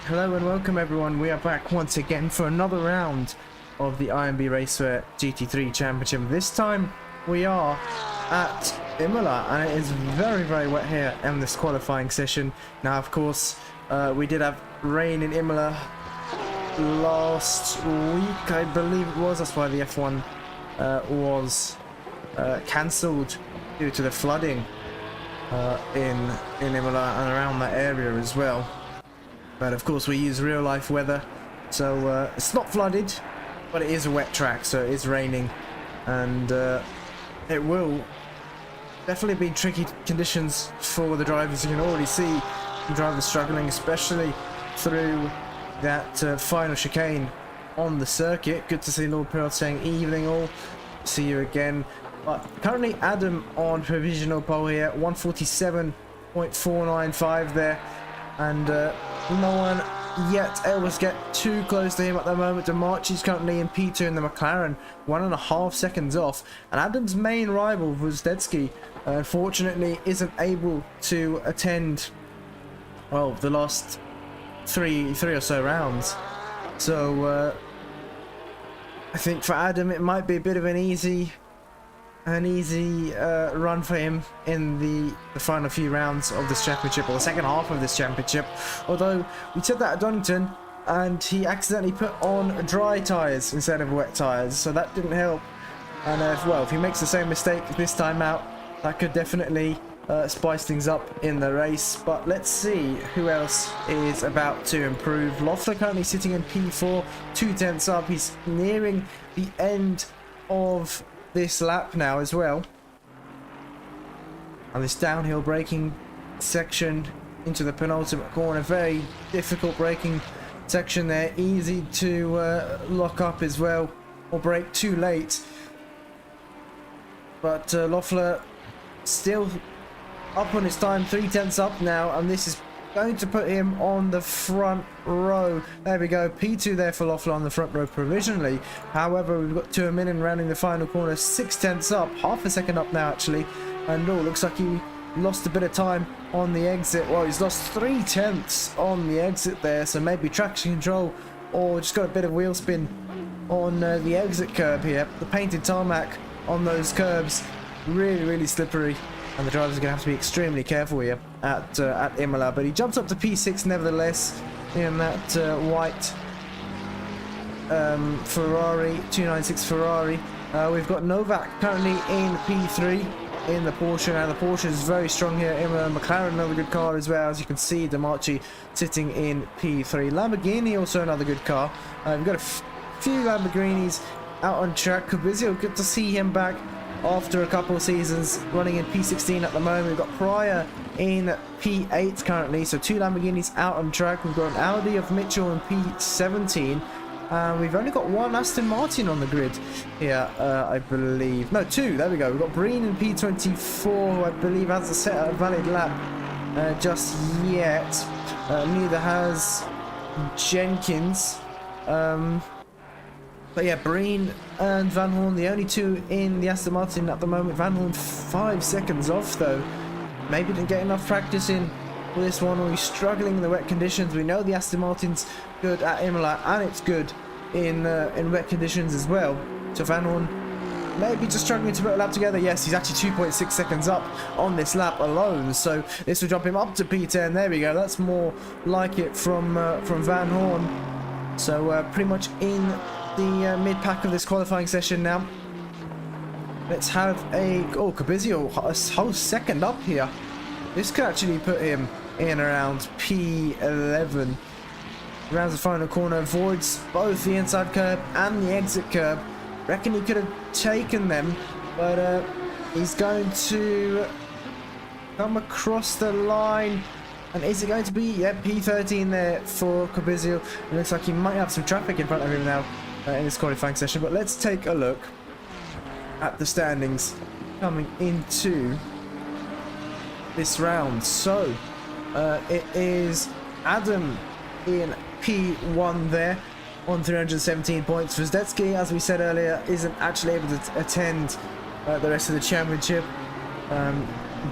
Hello and welcome everyone, we are back once again for another round of the IMB Racewear GT3 Championship. This time we are at Imola and it is very wet here in this qualifying session. Now of course we did have rain in Imola last week, I believe it was. That's why the F1 was cancelled due to the flooding in Imola and around that area as well. But of course we use real life weather, so it's not flooded, but it is a wet track, so it is raining, and it will definitely be tricky conditions for the drivers. You can already see the drivers struggling, especially through that final chicane on the circuit. Good to see Lord Per saying evening all, see you again. But currently Adam on provisional pole here, 147.495 there, and no one yet able to get too close to him at the moment. Demarchi's currently in P2 in the McLaren, 1.5 seconds off, and Adam's main rival Vuzdetsky unfortunately isn't able to attend, well, the last three or so rounds. So I think for Adam it might be a bit of an easy run for him in the final few rounds of this championship, or the second half of this championship. Although we said that at Donington and he accidentally put on dry tyres instead of wet tyres, so that didn't help. And if he makes the same mistake this time out, that could definitely spice things up in the race. But let's see who else is about to improve. Loeffler currently sitting in P4, 2/10 up. He's nearing the end of this lap now as well, and this downhill braking section into the penultimate corner, very difficult braking section there, easy to lock up as well or brake too late. But Loeffler still up on his time, 3/10 up now, and this is going to put him on the front row. There we go, P2 there for Loeffler on the front row provisionally. However, we've got Tuominen rounding the final corner, 6/10 up, half a second up now actually, and looks like he lost a bit of time on the exit. Well, he's lost 3/10 on the exit there, so maybe traction control or just got a bit of wheel spin on the exit curb here. The painted tarmac on those curbs, really slippery, and the drivers are going to have to be extremely careful here at Imola. But he jumps up to P6 nevertheless in that white Ferrari, 296 Ferrari. We've got Novak currently in P3 in the Porsche. Now the Porsche is very strong here. Imola, McLaren another good car as well, as you can see. Demarchi sitting in P3. Lamborghini also another good car. We've got a few Lamborghinis out on track. Kubizio, good to see him back after a couple of seasons running in P16 at the moment. We've got Pryor in P8 currently, so 2 Lamborghinis out on track. We've got an Audi of Mitchell in P17. We've only got 1 Aston Martin on the grid here, I believe. No, 2, there we go. We've got Breen in P24, who I believe hasn't set a valid lap just yet. Neither has Jenkins. But yeah, Breen and Van Hoorn, the only 2 in the Aston Martin at the moment. Van Hoorn 5 seconds off though. Maybe didn't get enough practice in for this one, or he's struggling in the wet conditions. We know the Aston Martin's good at Imola and it's good in wet conditions as well. So Van Hoorn maybe just struggling to put a lap together. Yes, he's actually 2.6 seconds up on this lap alone, so this will jump him up to P10. There we go. That's more like it from Van Hoorn. So pretty much in the mid-pack of this qualifying session now. Let's have a... Oh, Cabizio, a whole second up here. This could actually put him in around P11. Rounds the final corner, avoids both the inside curb and the exit curb. Reckon he could have taken them, but he's going to come across the line. And is it going to be, yeah, P13 there for Cabizio? It looks like he might have some traffic in front of him now in this qualifying session. But let's take a look at the standings coming into this round. So it is Adam in P1 there on 317 points. Vzdetsky, as we said earlier, isn't actually able to attend the rest of the championship,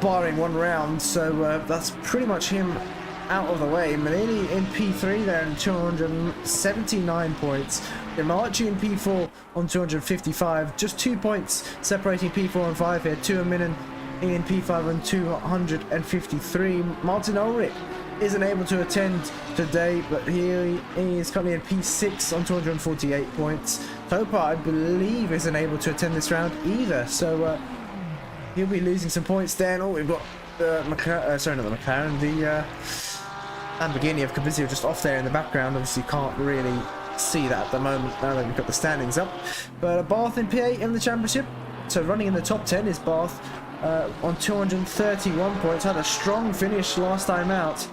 barring one round, so that's pretty much him out of the way. Malini in P3 there on 279 points. Dimarchi in P4 on 255, just 2 points separating P4 and 5 here. Tuominen in P5 on 253. Martin Ulrich isn't able to attend today, but he is currently in P6 on 248 points. Topa, I believe, isn't able to attend this round either, so he'll be losing some points there. And oh, we've got the Lamborghini of Cabizio just off there in the background. Obviously can't really see that at the moment now that we've got the standings up. But Barth in P8 in the championship, so running in the top 10 is Barth on 231 points. Had a strong finish last time out.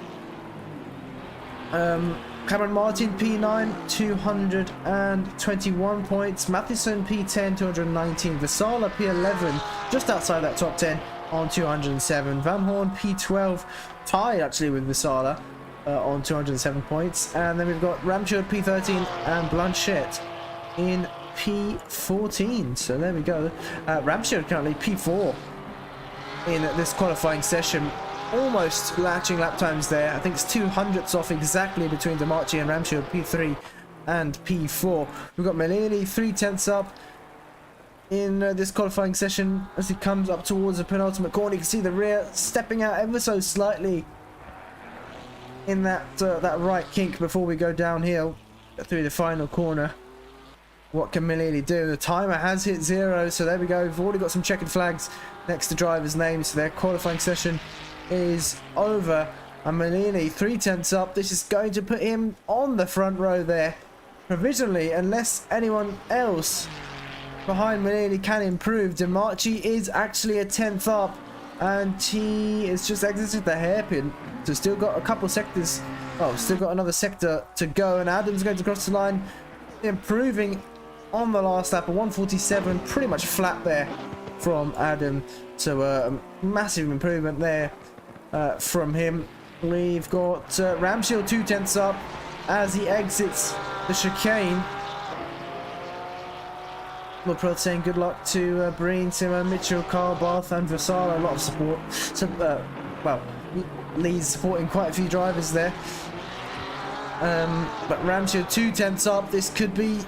Cameron Martin P9, 221 points. Matheson P10, 219. Vasala P11, just outside that top 10 on 207. Van Hoorn P12, tied actually with Vasala on 207 points. And then we've got Ramshield P13 and Blanchette in P14. So there we go. Ramshield currently P4 in this qualifying session. Almost latching lap times there. I think it's 200ths off exactly between Dimarchi and Ramshield, P3 and P4. We've got Melini 3/10ths up in this qualifying session as he comes up towards the penultimate corner. You can see the rear stepping out ever so slightly in that that right kink before we go downhill through the final corner. What can Melini do? The timer has hit 0, so there we go. We've already got some checkered flags next to drivers' names, so their qualifying session is over. And Melini 3/10ths up. This is going to put him on the front row there provisionally, unless anyone else behind Melini can improve. Dimarchi is actually a 10th up, and he has just exited the hairpin. So still got a couple sectors. Oh, still got another sector to go, and Adam's going to cross the line, improving on the last lap. A 147, pretty much flat there from Adam. So a massive improvement there from him. We've got Ramshield 2/10ths up as he exits the chicane. Lord Proth saying good luck to Breen, Simon, Mitchell, Carl, Barth and Vasala. A lot of support. So, well, Lee's supporting quite a few drivers there. But Ramshield 2/10ths up. This could be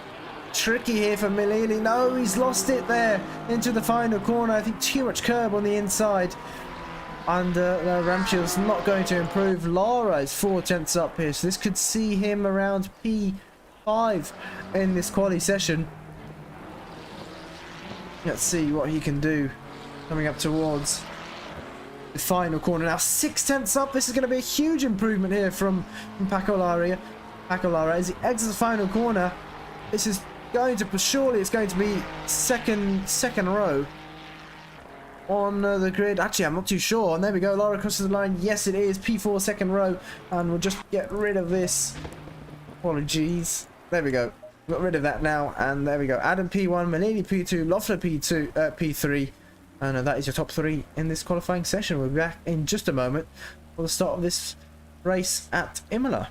tricky here for Melini. No, he's lost it there into the final corner. I think too much curb on the inside. And Ramshield's not going to improve. Lara is 4/10ths up here, so this could see him around P5 in this quali session. Let's see what he can do coming up towards the final corner. Now 6/10ths up. This is going to be a huge improvement here from Paco Lara as he exits the final corner. This is going to, surely it's going to be second row on the grid. Actually, I'm not too sure. And there we go. Lara crosses the line. Yes, it is P4 second row, and we'll just get rid of this. Apologies. There we go. Got rid of that now, and there we go. Adam P1, Melini P2, Loeffler P2, P3, and that is your top 3 in this qualifying session. We'll be back in just a moment for the start of this race at Imola.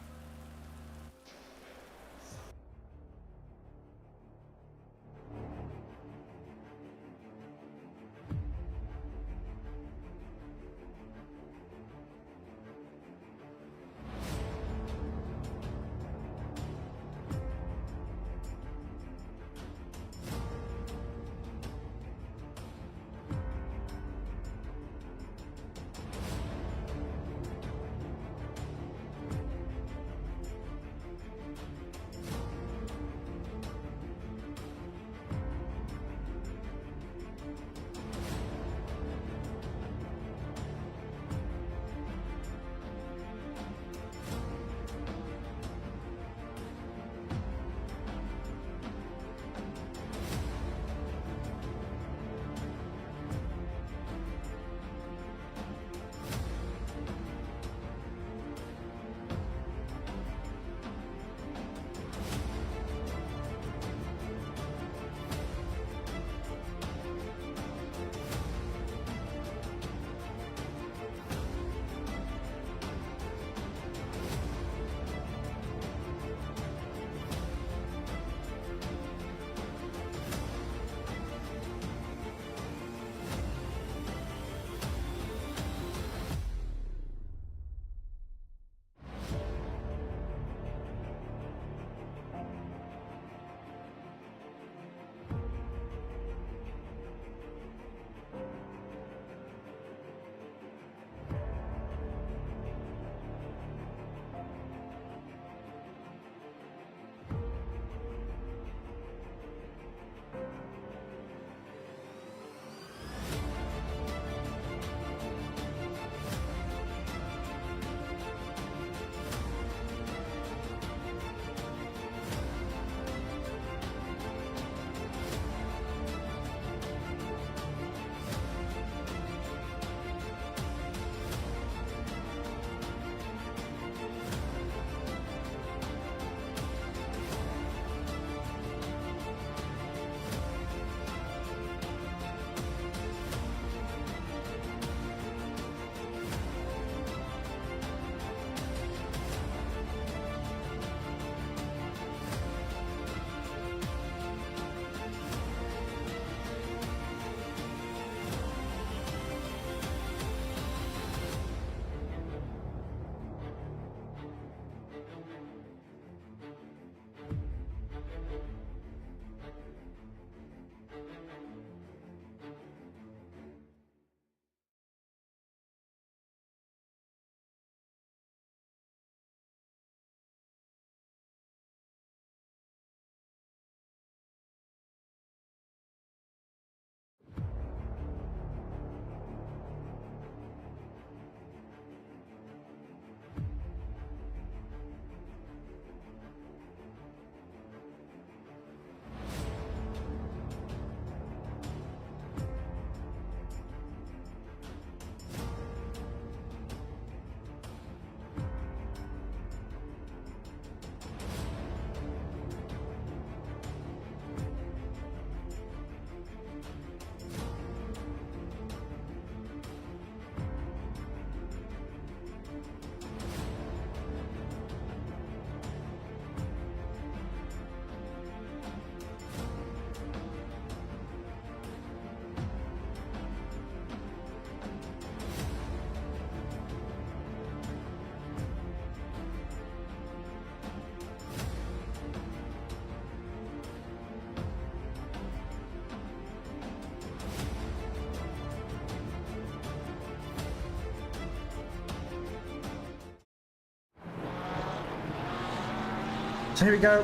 So here we go,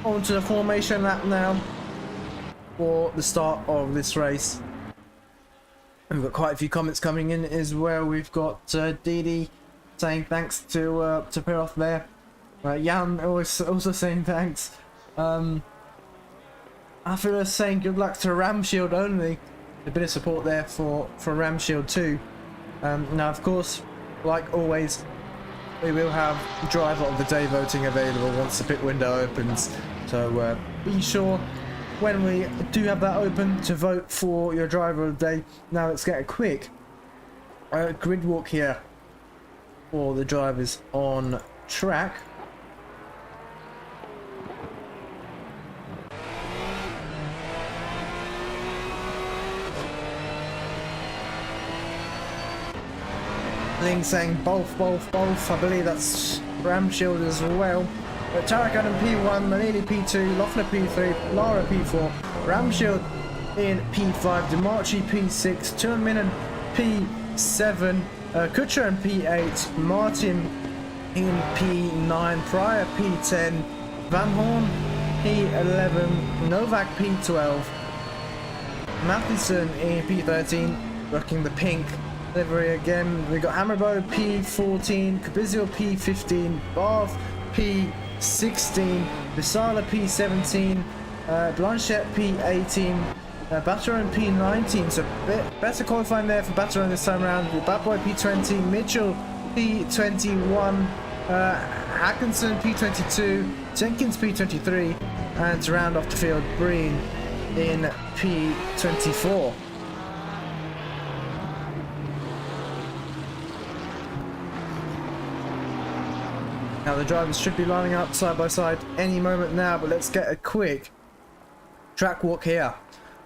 on to the formation lap now for the start of this race. And we've got quite a few comments coming in as well. We've got Deedee saying thanks to Per-Olav there. Jan also saying thanks. After saying good luck to Ramshield only. A bit of support there for Ramshield too. Now of course, like always, we will have driver of the day voting available once the pit window opens. So be sure when we do have that open to vote for your driver of the day. Now let's get a quick grid walk here for the drivers on track. Ling saying both. I believe that's Ramshield as well. But Tarakan in P1, Manili P2, Loeffler P3, Lara P4, Ramshield in P5, Demarchi P6, Tuominen P7, Kutcher in P8, Martin in P9, Pryor P10, Van Hoorn P11, Novak P12, Matheson in P13, rocking the pink livery again. We got Hammerbo P14, Cabizio P15, Barth P16, Visala P17, Blanchette P18, Batteron P19. So better qualifying there for Batteron this time around. Bad Boy P20, Mitchell P21, Atkinson P22, Jenkins P23, and to round off the field, Breen in P24. Now the drivers should be lining up side by side any moment now, but let's get a quick track walk here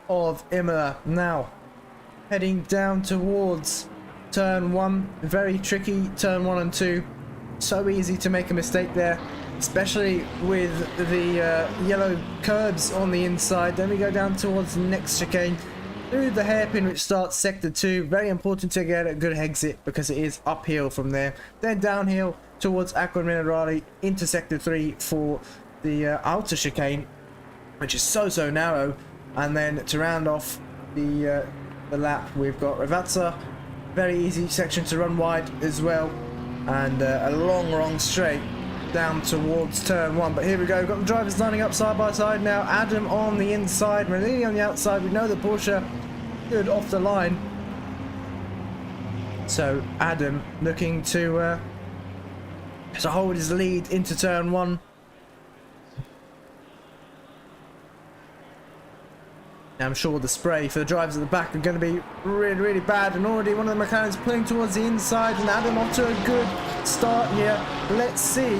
of Imola now. Heading down towards turn 1, very tricky turn 1 and 2. So easy to make a mistake there, especially with the yellow curbs on the inside. Then we go down towards the next chicane through the hairpin which starts sector 2. Very important to get a good exit because it is uphill from there. Then downhill towards Akron Minerali into sector 3 for the outer chicane, which is so narrow. And then to round off the lap, we've got Ravazza, very easy section to run wide as well, and a long straight down towards turn 1. But here we go, we've got the drivers lining up side by side now. Adam on the inside, Merlini on the outside. We know the Porsche good off the line, so Adam looking to hold his lead into turn 1. Now I'm sure the spray for the drivers at the back are going to be really bad, and already one of the mechanics pulling towards the inside, and Adam off to a good start here. Let's see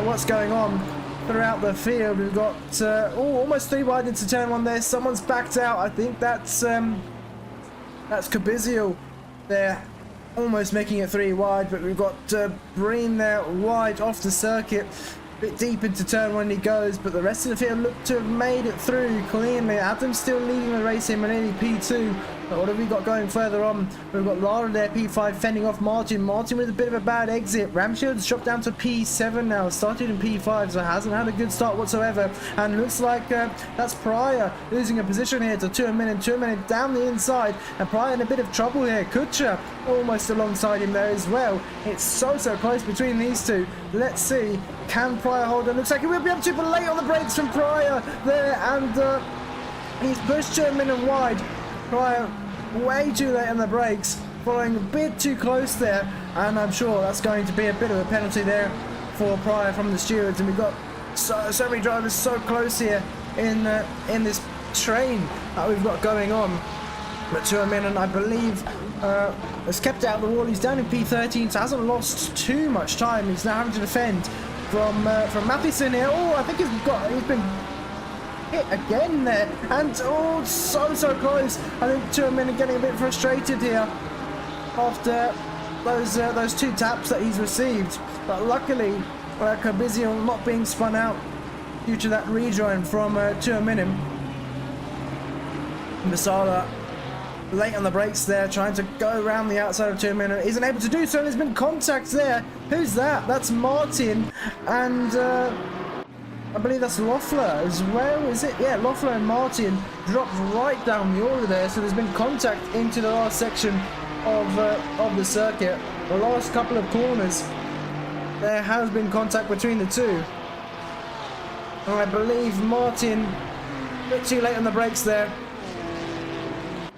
what's going on throughout the field. We've got almost 3 wide into turn 1 there. Someone's backed out. I think that's Cabizio there, almost making it 3 wide, but we've got Breen there wide off the circuit. Bit deep into turn 1 he goes, but the rest of the field look to have made it through cleanly. Adam's still leading the race in Manili P2. But what have we got going further on? We've got Lara there, P5, fending off Martin. Martin with a bit of a bad exit. Ramshield's dropped down to P7 now. Started in P5, so hasn't had a good start whatsoever. And looks like that's Pryor losing a position here to Tuominen down the inside. And Pryor in a bit of trouble here. Kutcher almost alongside him there as well. It's so close between these two. Let's see, can Pryor hold on? Looks like he will be able to, but late on the brakes from Pryor there, and he's pushed Tuominen wide. Pryor way too late on the brakes, following a bit too close there, and I'm sure that's going to be a bit of a penalty there for Pryor from the stewards. And we've got so many drivers so close here in this train that we've got going on. But Tuominen, I believe, has kept it out of the wall. He's down in P13, so hasn't lost too much time. He's now having to defend from Matheson here. Oh, I think he's been hit again there, and oh, so close. I think Tuominen getting a bit frustrated here after those 2 taps that he's received. But luckily, Cabizio not being spun out due to that rejoin from Tuominen. Masala late on the brakes there, trying to go around the outside of Tuominen. Isn't able to do so, and there's been contact there. Who's that? That's Martin, and I believe that's Loeffler as well, is it? Yeah, Loeffler and Martin dropped right down the order there, so there's been contact into the last section of the circuit. The last couple of corners, there has been contact between the two. And I believe Martin, a bit too late on the brakes there,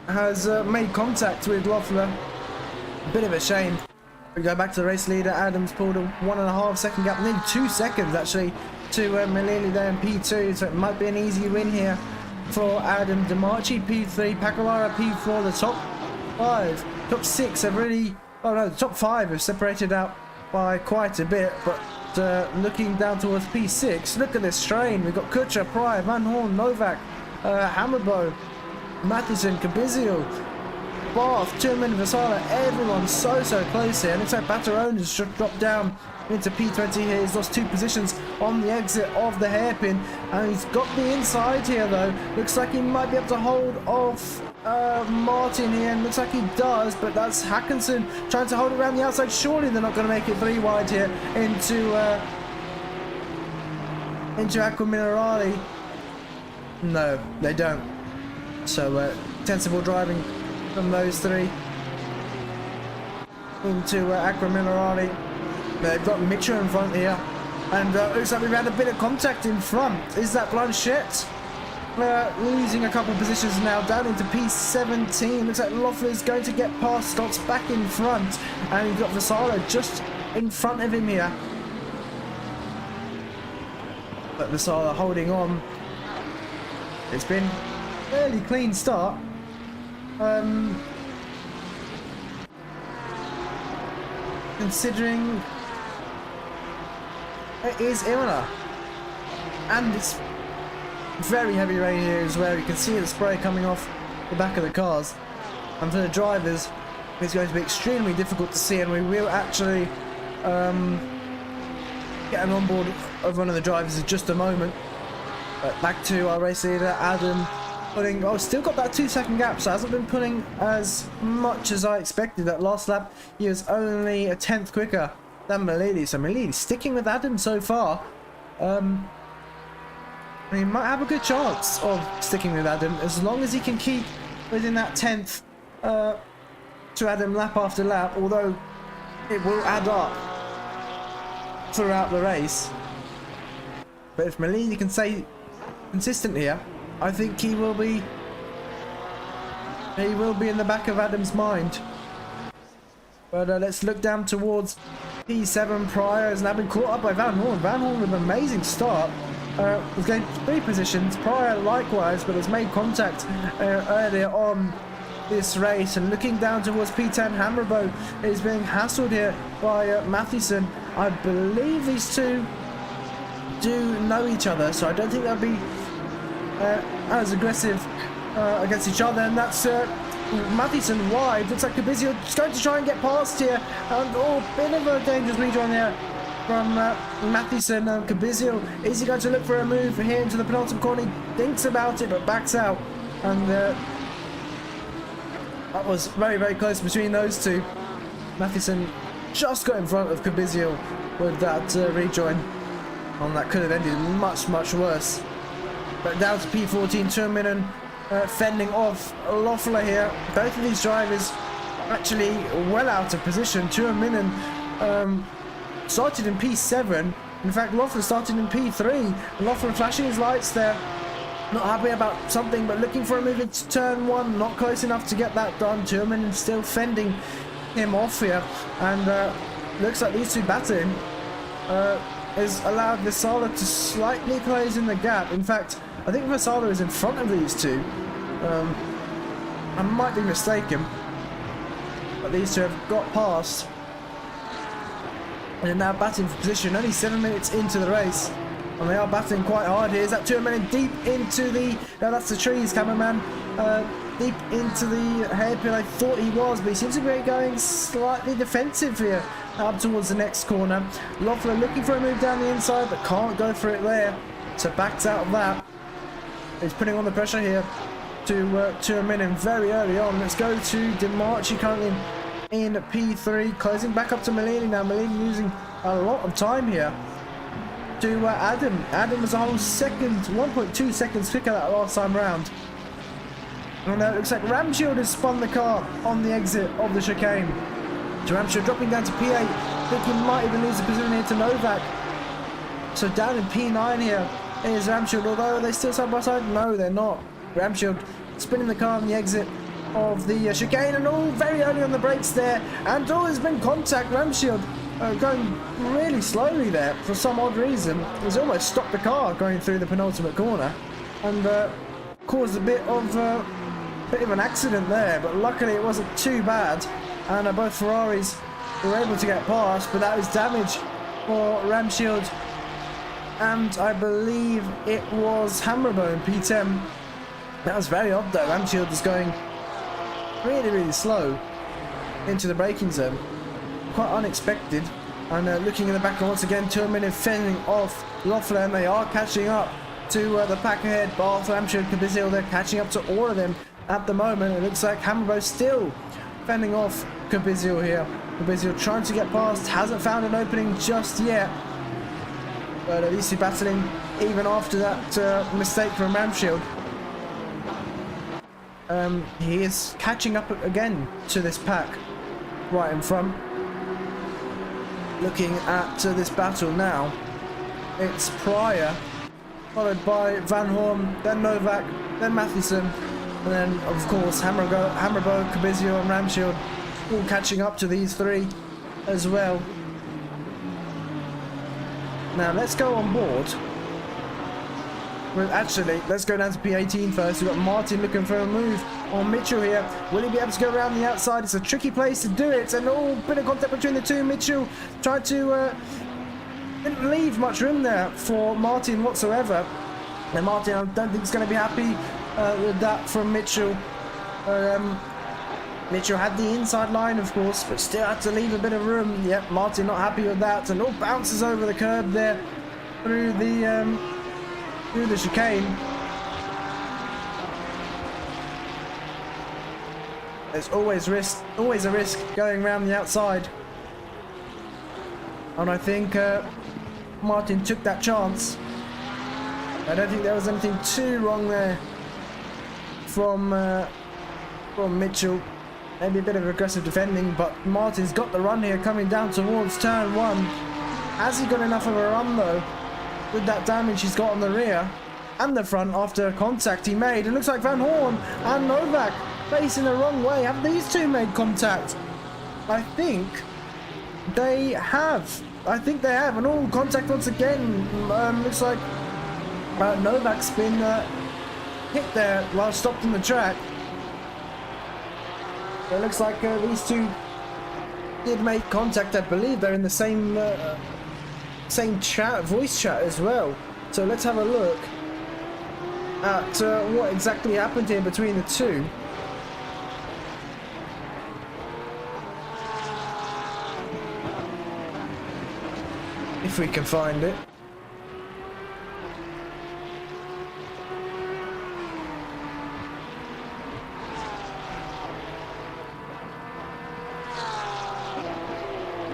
has made contact with Loeffler. A bit of a shame. We go back to the race leader. Adams pulled a 1.5 second gap, nearly 2 seconds actually, to Malili there in P2, so it might be an easy win here for Adam. Demarchi P3, Paccalara P4. The top 5, top 6 have really, oh no, the top 5 have separated out by quite a bit, but looking down towards P6, look at this strain. We've got Kutcher, Pryor, Van Hoorn, Novak, Hammerbo, Matheson, Cabizio, Barth, Tillman, Vasala. Everyone's so close here. Looks like Batterone has dropped down into P20 here. He's lost 2 positions on the exit of the hairpin, and he's got the inside here though. Looks like he might be able to hold off Martin here, and looks like he does, but that's Hackinson trying to hold it around the outside. Surely they're not going to make it 3 wide here into Aqua Minerale. No, they don't. So sensible driving from those 3 into Aqua Minerale. They've got Mitchell in front here, and looks like we've had a bit of contact in front. Is that Blanchette? Losing a couple of positions now, down into P17. Looks like Loeffler's going to get past Stotts back in front, and you've got Vasala just in front of him here. But Vasala holding on. It's been a fairly clean start. Considering it is Imola, and it's very heavy rain here as well. You can see the spray coming off the back of the cars, and for the drivers it's going to be extremely difficult to see, and we will actually get an onboard of one of the drivers in just a moment. But back to our race leader Adam, putting, oh, still got that 2 second gap, so hasn't been putting as much as I expected. That last lap he was only a 10th quicker than Malili, so Malili sticking with Adam so far. He might have a good chance of sticking with Adam as long as he can keep within that 10th to Adam lap after lap, although it will add up throughout the race. But if Malili can stay consistent here, I think he will be in the back of Adam's mind. But let's look down towards P7. Pryor has now been caught up by Van Hoorn. Van Hoorn with an amazing start. Was gained 3 positions. Pryor likewise, but has made contact earlier on this race. And looking down towards P10, Hammerbo is being hassled here by Matheson. I believe these two do know each other, so I don't think they'll be as aggressive against each other. And that's Matheson wide. Looks like Cabizio is going to try and get past here, and oh, bit of a dangerous rejoin there from Matheson. Cabizio, is he going to look for a move here into the penultimate corner? He thinks about it but backs out, and that was very close between those two. Matheson just got in front of Cabizio with that rejoin, and that could have ended much worse. But down to P14, Tuominen fending off Loeffler here. Both of these drivers actually well out of position. Tuominen started in P7. In fact, Loeffler started in P3. Loeffler flashing his lights there. Not happy about something, but looking for a move into turn 1. Not close enough to get that done. Tuominen still fending him off here. And looks like these two battling has allowed Vasala to slightly close in the gap. In fact, I think Vasala is in front of these two. I might be mistaken, but these two have got past and are now batting for position. Only 7 minutes into the race, and they are batting quite hard here. Is that 2 minutes deep into the... No, that's the trees, cameraman. Deep into the hairpin. I thought he was, but he seems to be going slightly defensive here up towards the next corner. Loeffler looking for a move down the inside, but can't go for it there, so backs out of that. He's putting on the pressure here to a minute very early on. Let's go to Demarchi currently in P3, closing back up to Malini now. Malini losing a lot of time here. to Adam. Adam was a whole second, 1.2 seconds quicker that last time round. And it looks like Ramshield has spun the car on the exit of the chicane. Ramshield dropping down to P8. I think he might even lose the position here to Novak. So down in P9 here is Ramshield, although they still side by side. No, they're not. Ramshield spinning the car on the exit of the chicane, and all very early on the brakes there. And there's been contact. Ramshield going really slowly there for some odd reason. He's almost stopped the car going through the penultimate corner and caused a bit of an accident there, but luckily it wasn't too bad, and both Ferraris were able to get past, but that was damage for Ramshield, and I believe it was Hammerbone P10. That was very odd though. Ramshield is going really slow into the braking zone, quite unexpected. And looking in the back once again, 2 minutes fending off Loeffler, and they are catching up to the pack ahead. Barth, Ramshield, Cabizil, they're catching up to all of them at the moment. It looks like Hammerbo still fending off Cabizil here. Cabizil trying to get past, hasn't found an opening just yet, but at least he's battling even after that mistake from Ramshield. He is catching up again to this pack right in front. Looking at this battle now, it's Pryor, followed by Van Hoorn, then Novak, then Matheson, and then of course Hammerbo, Cabizio and Ramshield all catching up to these three as well. Now let's go on board. Well, actually, let's go down to P18 first. We've got Martin looking for a move on Mitchell here. Will he be able to go around the outside? It's a tricky place to do it, and all bit of contact between the two. Mitchell tried to didn't leave much room there for Martin whatsoever, and Martin, I don't think he's going to be happy with that from Mitchell. Mitchell had the inside line, of course, but still had to leave a bit of room. Yep, Martin not happy with that, and all bounces over the curb there through the chicane. There's always a risk going around the outside, and I think Martin took that chance. I don't think there was anything too wrong there from Mitchell. Maybe a bit of aggressive defending, but Martin's got the run here coming down towards turn one. Has he got enough of a run though? With that damage he's got on the rear and the front after contact he made. It looks like Van Hoorn and Novak facing the wrong way. Have these two made contact? I think they have. And all contact once again. Looks like Novak's been hit there while stopped on the track. It looks like these two did make contact. I believe they're in the same voice chat as well. So let's have a look at what exactly happened here between the two. If we can find it.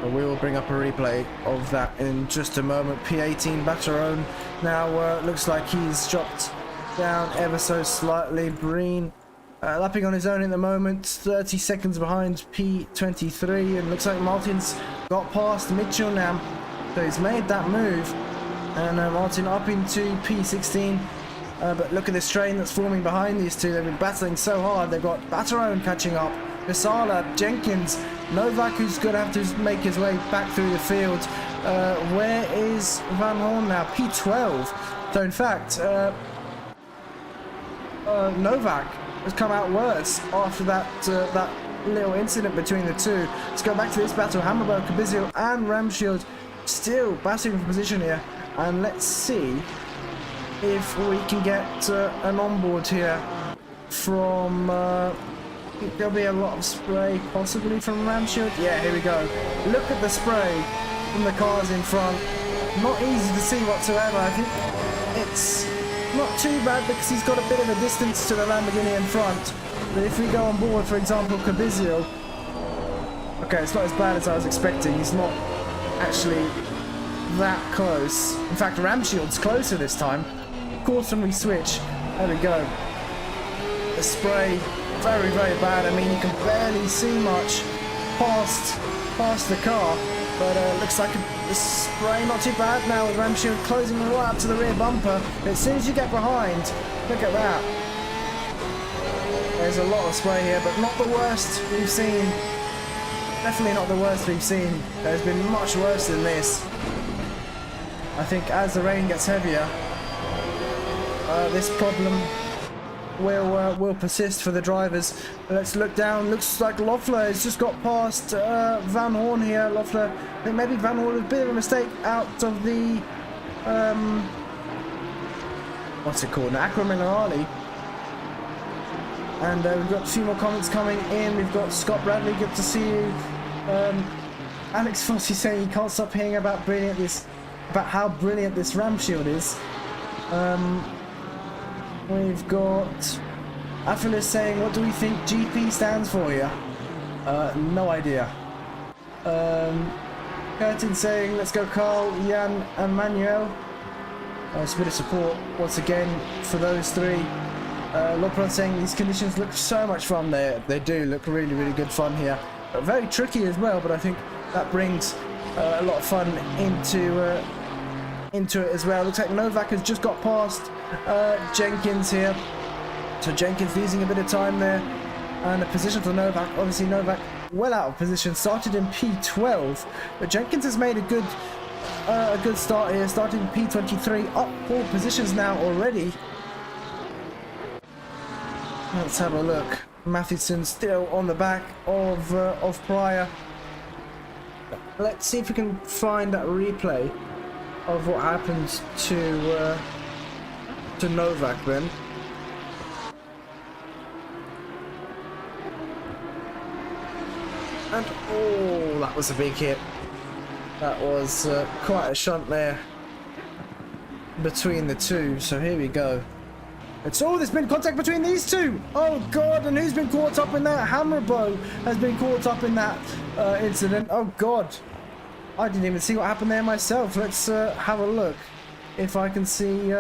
We will bring up a replay of that in just a moment. P18 Batteron now looks like he's dropped down ever so slightly. Breen lapping on his own at the moment, 30 seconds behind P23, and looks like Martin's got past Mitchell now. So he's made that move, and Martin up into P16. But look at the strain that's forming behind these two. They've been battling so hard. They've got Batteron catching up, Visala, Jenkins, Novak, who's going to have to make his way back through the field. Where is Van Hoorn now? P12. So in fact, Novak has come out worse after that little incident between the two. Let's go back to this battle. Hammerbo, Cabizio and Ramshield still battling for position here. And let's see if we can get an onboard here from... there'll be a lot of spray possibly from Ramshield. Yeah, here we go. Look at the spray from the cars in front. Not easy to see whatsoever. I think it's not too bad because he's got a bit of a distance to the Lamborghini in front. But if we go on board, for example, Cabizio, okay, it's not as bad as I was expecting. He's not actually that close. In fact, Ramshield's closer this time. Of course, when we switch, there we go. The spray, very, very bad. I mean, you can barely see much past the car, but looks like the spray not too bad now with Ramshield closing right up to the rear bumper. But as soon as you get behind, look at that. There's a lot of spray here, but not the worst we've seen. Definitely not the worst we've seen. There's been much worse than this. I think as the rain gets heavier, this problem will persist for the drivers. Let's look down. Looks like Loeffler has just got past Van Hoorn here. Loeffler, I think maybe Van Hoorn was a bit of a mistake out of the what's it called? An Aqua Minerale. And we've got a few more comments coming in. We've got Scott Bradley, good to see you. Alex Fossey saying he can't stop hearing about how brilliant this Ramshield is. We've got Aphelis saying, what do we think GP stands for here? No idea. Curtin saying, let's go Carl, Jan and Manuel. It's a bit of support once again for those three. Lopron saying these conditions look so much fun. They do look really, really good fun here. Very tricky as well, but I think that brings a lot of fun into it as well. Looks like Novak has just got past Jenkins here. So Jenkins losing a bit of time there. And a position for Novak. Obviously Novak well out of position. Started in P12. But Jenkins has made a good start here. Started in P23. Up 4 positions now already. Let's have a look. Matheson still on the back of Pryor. Let's see if we can find that replay of what happens to Novak then. And oh, that was a big hit. That was quite a shunt there between the two. So here we go. There's been contact between these two. Oh God, and who's been caught up in that? Hammerbow has been caught up in that incident. Oh God, I didn't even see what happened there myself. Let's have a look if I can see.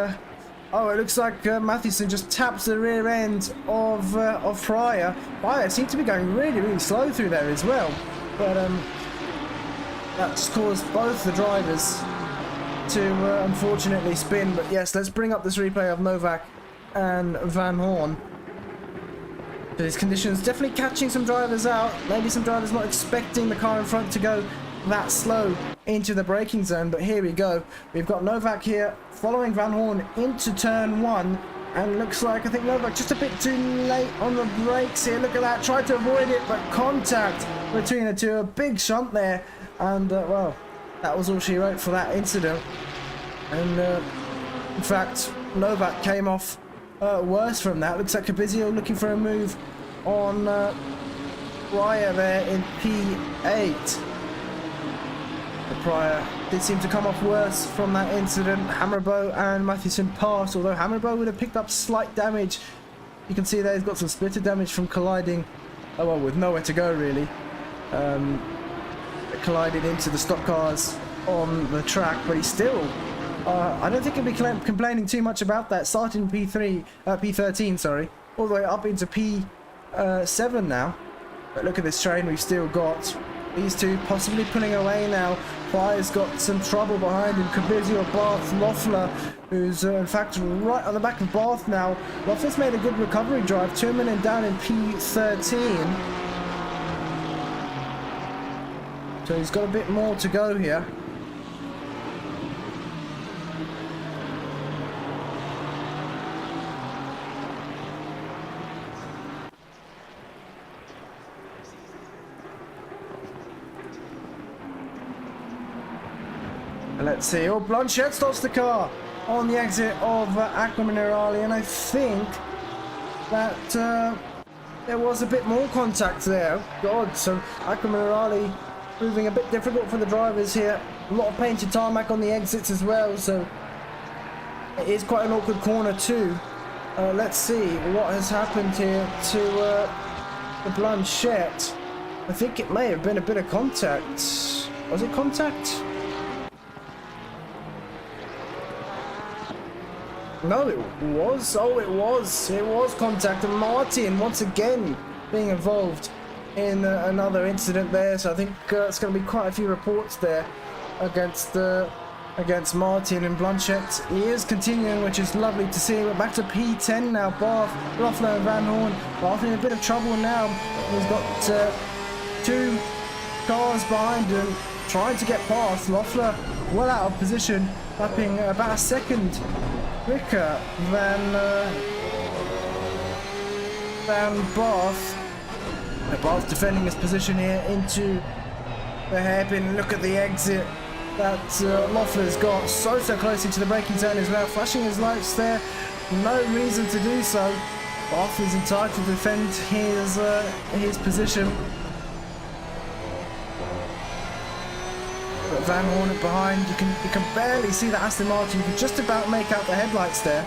Oh, it looks like Matheson just taps the rear end of Pryor. Pryor seemed to be going really, really slow through there as well. But that's caused both the drivers to unfortunately spin. But yes, let's bring up this replay of Novak and Van Hoorn. These conditions definitely catching some drivers out. Maybe some drivers not expecting the car in front to go that slow into the braking zone, but here we go. We've got Novak here following Van Hoorn into turn 1, and looks like I think Novak just a bit too late on the brakes here. Look at that, tried to avoid it, but contact between the two, a big shunt there, and well, that was all she wrote for that incident. And in fact, Novak came off worse from that. Looks like Cabizio looking for a move on Pryor there in P8. The Pryor did seem to come off worse from that incident. Hammerbow and Matheson passed, although Hammerbow would have picked up slight damage. You can see there he's got some splitter damage from colliding, well, with nowhere to go really. Collided into the stock cars on the track, but he's still I don't think he'll be complaining too much about that. Starting P13, sorry, all the way up into P7 now. But look at this train we've still got. These two possibly pulling away now. Pryor's got some trouble behind him. Cabizio, Barth, Loeffler, who's in fact right on the back of Barth now. Loeffler's made a good recovery drive. Turmanen down in P13. So he's got a bit more to go here. Let's see. Oh, Blanchett stops the car on the exit of Aqua Minerale, and I think that there was a bit more contact there. God, so Aqua Minerale proving a bit difficult for the drivers here. A lot of painted tarmac on the exits as well, so it is quite an awkward corner too. Let's see what has happened here to the Blanchett. I think it may have been a bit of contact. Was it contact? No, it was. Oh, it was. It was contact. And Martin, once again, being involved in another incident there. So I think it's going to be quite a few reports there against Martin and Blanchett. He is continuing, which is lovely to see. We're back to P10 now. Barth, Loeffler and Van Hoorn. Barth in a bit of trouble now. He's got 2 cars behind him, trying to get past. Loeffler well out of position, lapping about a second quicker than Barth. Barth defending his position here into the hairpin. Look at the exit that Loeffler's got. So close into the braking zone as well. Flashing his lights there. No reason to do so. Barth is entitled to defend his position. But Van Hoorn behind. You can barely see the Aston Martin. You can just about make out the headlights there.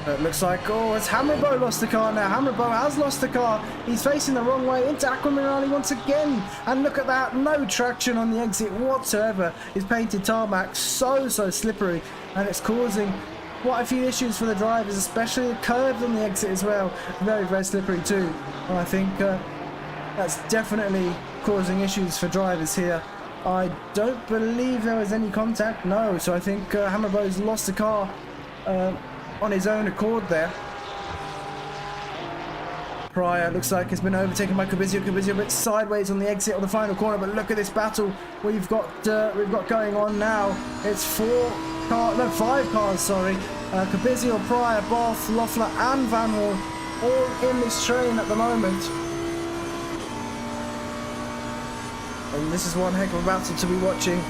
It looks like, oh, it's Hammerbo lost the car now. Hammerbo has lost the car. He's facing the wrong way into Aquamarani once again. And look at that, no traction on the exit whatsoever. His painted tarmac so slippery, and it's causing quite a few issues for the drivers, especially the curves on the exit as well. Very slippery too. And I think that's definitely causing issues for drivers here. I don't believe there was any contact, no. So I think Hammerbo's lost the car on his own accord there. Pryor looks like has been overtaken by Kubizio. Kubizio a bit sideways on the exit of the final corner, but look at this battle we've got going on now. It's 5 cars, sorry. Kubizio, Pryor, Barth, Loeffler and Van Hoorn all in this train at the moment. And this is one heck of a battle to be watching.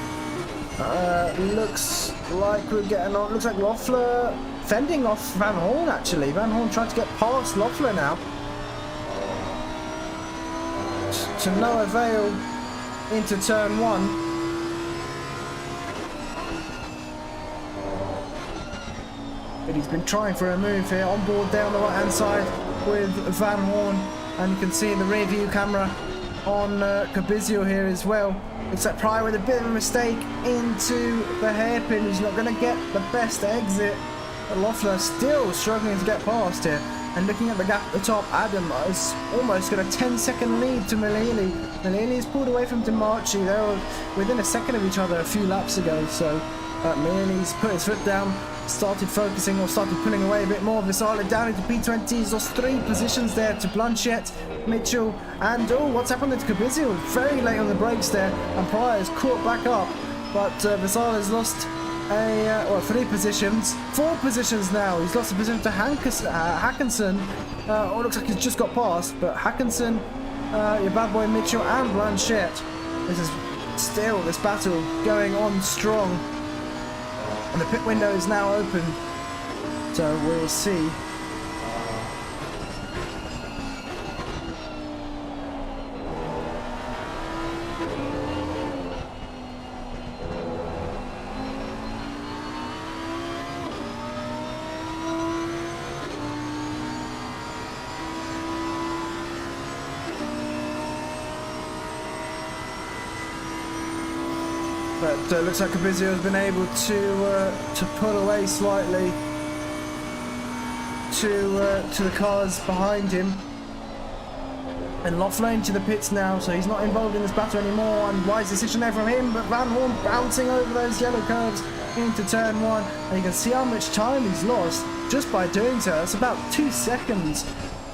Looks like we're getting on. Looks like Loeffler fending off Van Hoorn actually. Van Hoorn trying to get past Loeffler now. To no avail into turn 1. But he's been trying for a move here. On board there on the right hand side with Van Hoorn. And you can see in the rear view camera on Kubizio here as well. Looks like Pryor with a bit of a mistake into the hairpin. He's not going to get the best exit. But Loeffler still struggling to get past here. And looking at the gap at the top, Adam is almost got a 10-second lead to Malili. Malili is pulled away from Demarchi. They were within a second of each other a few laps ago. So Malili's put his foot down, started focusing or started pulling away a bit more. Visala down into P20. He's lost 3 positions there to Blanchett, Mitchell, and oh, what's happened to Kubizio? Very late on the brakes there, and Pryor's caught back up. But Visala's lost 3 positions, 4 positions now. He's lost a position to Hackinson. Oh, looks like he's just got past, but Hackinson, your bad boy Mitchell and Blanchett. This is still this battle going on strong. And the pit window is now open, so we'll see. But looks like Kubizio has been able to pull away slightly to the cars behind him. And Loeffler into the pits now, so he's not involved in this battle anymore. And wise decision there from him, but Van Hoorn bouncing over those yellow curves into turn 1. And you can see how much time he's lost just by doing so. It's about 2 seconds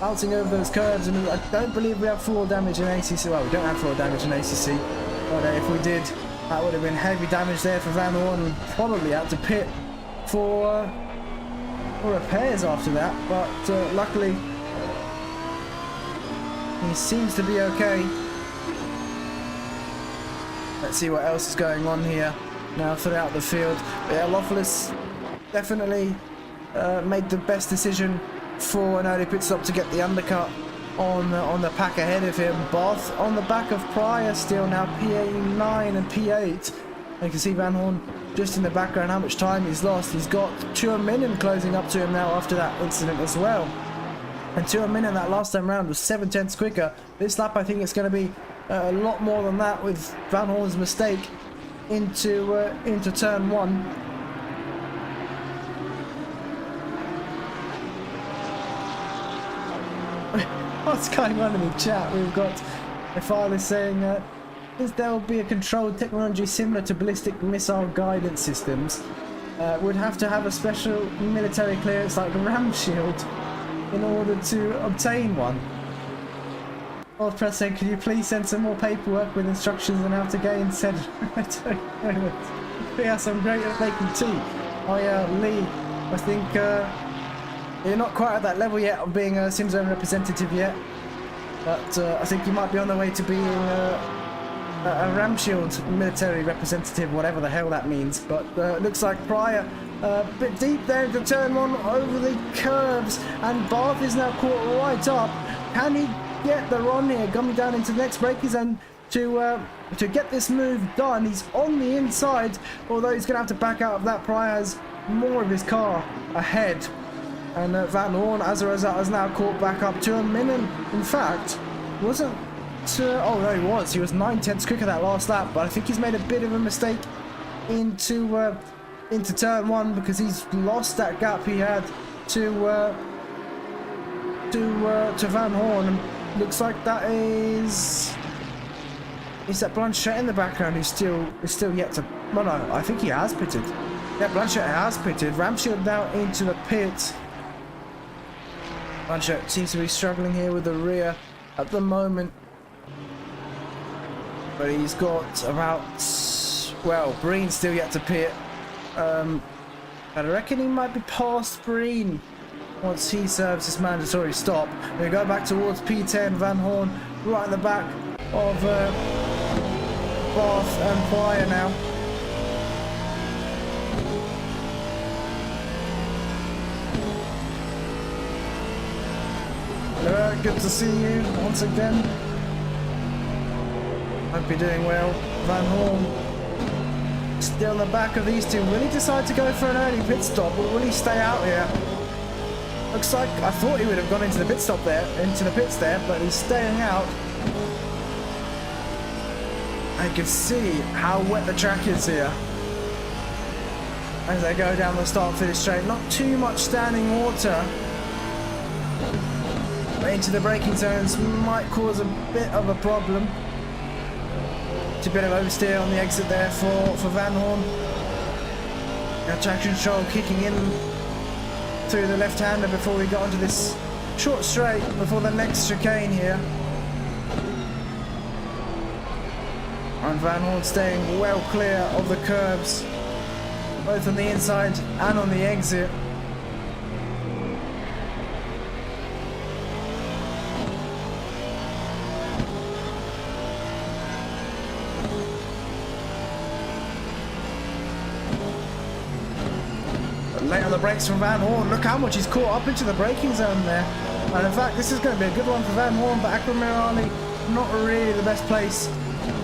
bouncing over those curves. And I don't believe we have floor damage in ACC. Well, we don't have floor damage in ACC, but if we did, that would have been heavy damage there for Van Hoorn. Probably had to pit for repairs after that, but luckily he seems to be okay. Let's see what else is going on here now throughout the field. But yeah, Loeffler's definitely made the best decision for an early pit stop to get the undercut on the pack ahead of him. Barth on the back of Pryor still now, PA9 and P8. You can see Van Hoorn just in the background how much time he's lost. He's got Tuominen closing up to him now after that incident as well. And Tuominen that last time round was 7/10 quicker. This lap I think it's going to be a lot more than that with Van Hoorn's mistake. into turn one. What's going on in the chat? We've got a father saying there will be a controlled technology similar to ballistic missile guidance systems. Would have to have a special military clearance like ram shield in order to obtain one. Old Press saying, could you please send some more paperwork with instructions on how to gain said? We are some great at making tea. Oh yeah, Lee, I think you're not quite at that level yet of being a SimZone representative yet, but I think you might be on the way to being a ram shield military representative, whatever the hell that means. But looks like Pryor a bit deep there into turn one over the curves, and Barth is now caught right up. Can he get the run here, coming down into the next braking zone to get this move done? He's on the inside, although he's going to have to back out of that. Pryor has more of his car ahead, and Van Hoorn, as a result, has now caught back up to a minute. In fact, wasn't oh no, he was 9/10 quicker that last lap, but I think he's made a bit of a mistake into turn one, because he's lost that gap he had to Van Hoorn. Looks like that is that Blanchett in the background who's still yet to. Well, no, I think he has pitted. Yeah, Blanchett has pitted. Ramshield now into the pit. Blanchett seems to be struggling here with the rear at the moment, but he's got about, well, Breen's still yet to pit. But I reckon he might be past Breen once he serves his mandatory stop. We go back towards P10. Van Hoorn right in the back of Barth and Pryor now. Hello, good to see you once again. Hope you're doing well. Van Hoorn still in the back of these two. Will he decide to go for an early pit stop, or will he stay out here? Looks like I thought he would have gone into the pit stop there, into the pits there, but he's staying out. I can see how wet the track is here as they go down the start-finish straight. Not too much standing water, but into the braking zones might cause a bit of a problem. It's a bit of oversteer on the exit there for Van Hoorn. Now traction control kicking in through the left-hander before we got onto this short straight before the next chicane here. And Van Hoorn staying well clear of the curbs, both on the inside and on the exit. Late on the brakes from Van Hoorn. Look how much he's caught up into the braking zone there. And in fact, this is going to be a good one for Van Hoorn, but Edgarmonroy not really the best place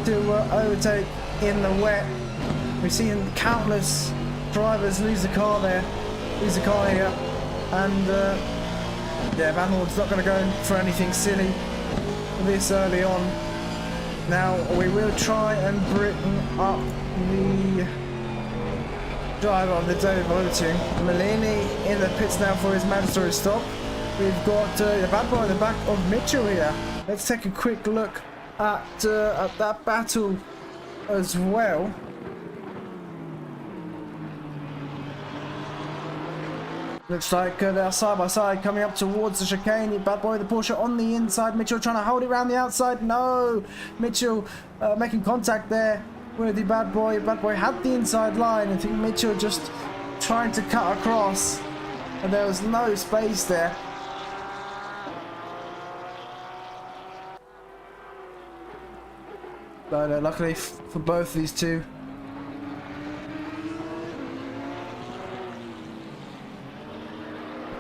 to overtake in the wet. We've seen countless drivers lose the car here, and yeah, Van Hoorn's not going to go for anything silly this early on. Now we will try and bring up the driver of the day voting. Malini in the pits now for his mandatory stop. We've got the bad boy in the back of Mitchell here. Let's take a quick look at that battle as well. Looks like they're side by side coming up towards the chicane. Bad boy, the Porsche on the inside. Mitchell trying to hold it around the outside. No! Mitchell making contact there with the bad boy. Bad boy had the inside line. I think Mitchell just trying to cut across, and there was no space there. But luckily for both these two,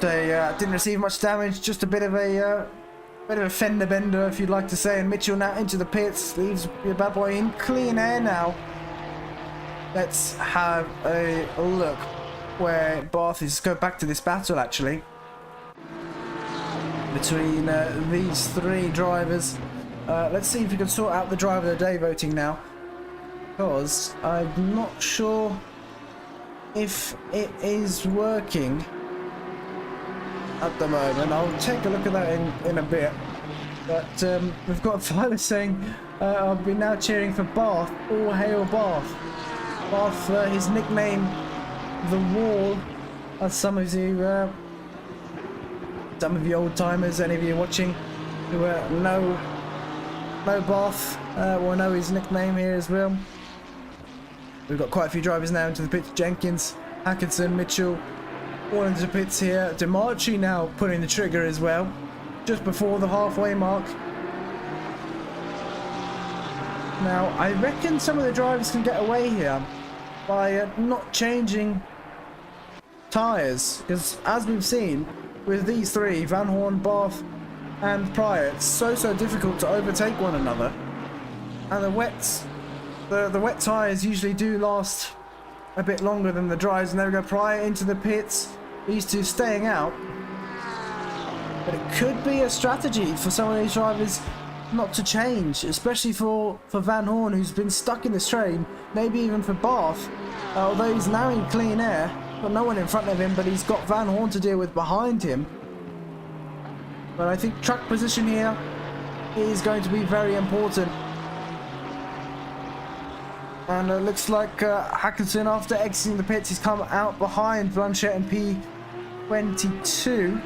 they didn't receive much damage. Just a bit of a fender bender, if you'd like to say. And Mitchell now into the pits, leaves the bad boy in clean air now. Let's have a look where Barth is. Go back to this battle actually between these three drivers. Let's see if we can sort out the driver of the day voting now. because I'm not sure if it is working at the moment. I'll take a look at that in a bit. But we've got Tyler saying, I'll be now cheering for Barth. All hail Barth. Barth, his nickname, The Wall, as some of you old timers, any of you watching who know Barth will know his nickname here as well. We've got quite a few drivers now into the pits. Jenkins, Hackinson, Mitchell, all into the pits here. Dimitri now putting the trigger as well, just before the halfway mark. Now, I reckon some of the drivers can get away here by not changing tyres, because as we've seen with these three, Van Hoorn, Barth and Pryor, it's so difficult to overtake one another, and the wet tyres usually do last a bit longer than the dries. And there we go, Pryor into the pits, these two staying out. But it could be a strategy for some of these drivers not to change, especially for Van Hoorn, who's been stuck in the train, maybe even for Barth, although he's now in clean air, got no one in front of him, but he's got Van Hoorn to deal with behind him. But I think track position here is going to be very important. And it looks like Hackinson, after exiting the pits, he's come out behind Blanchett and P22.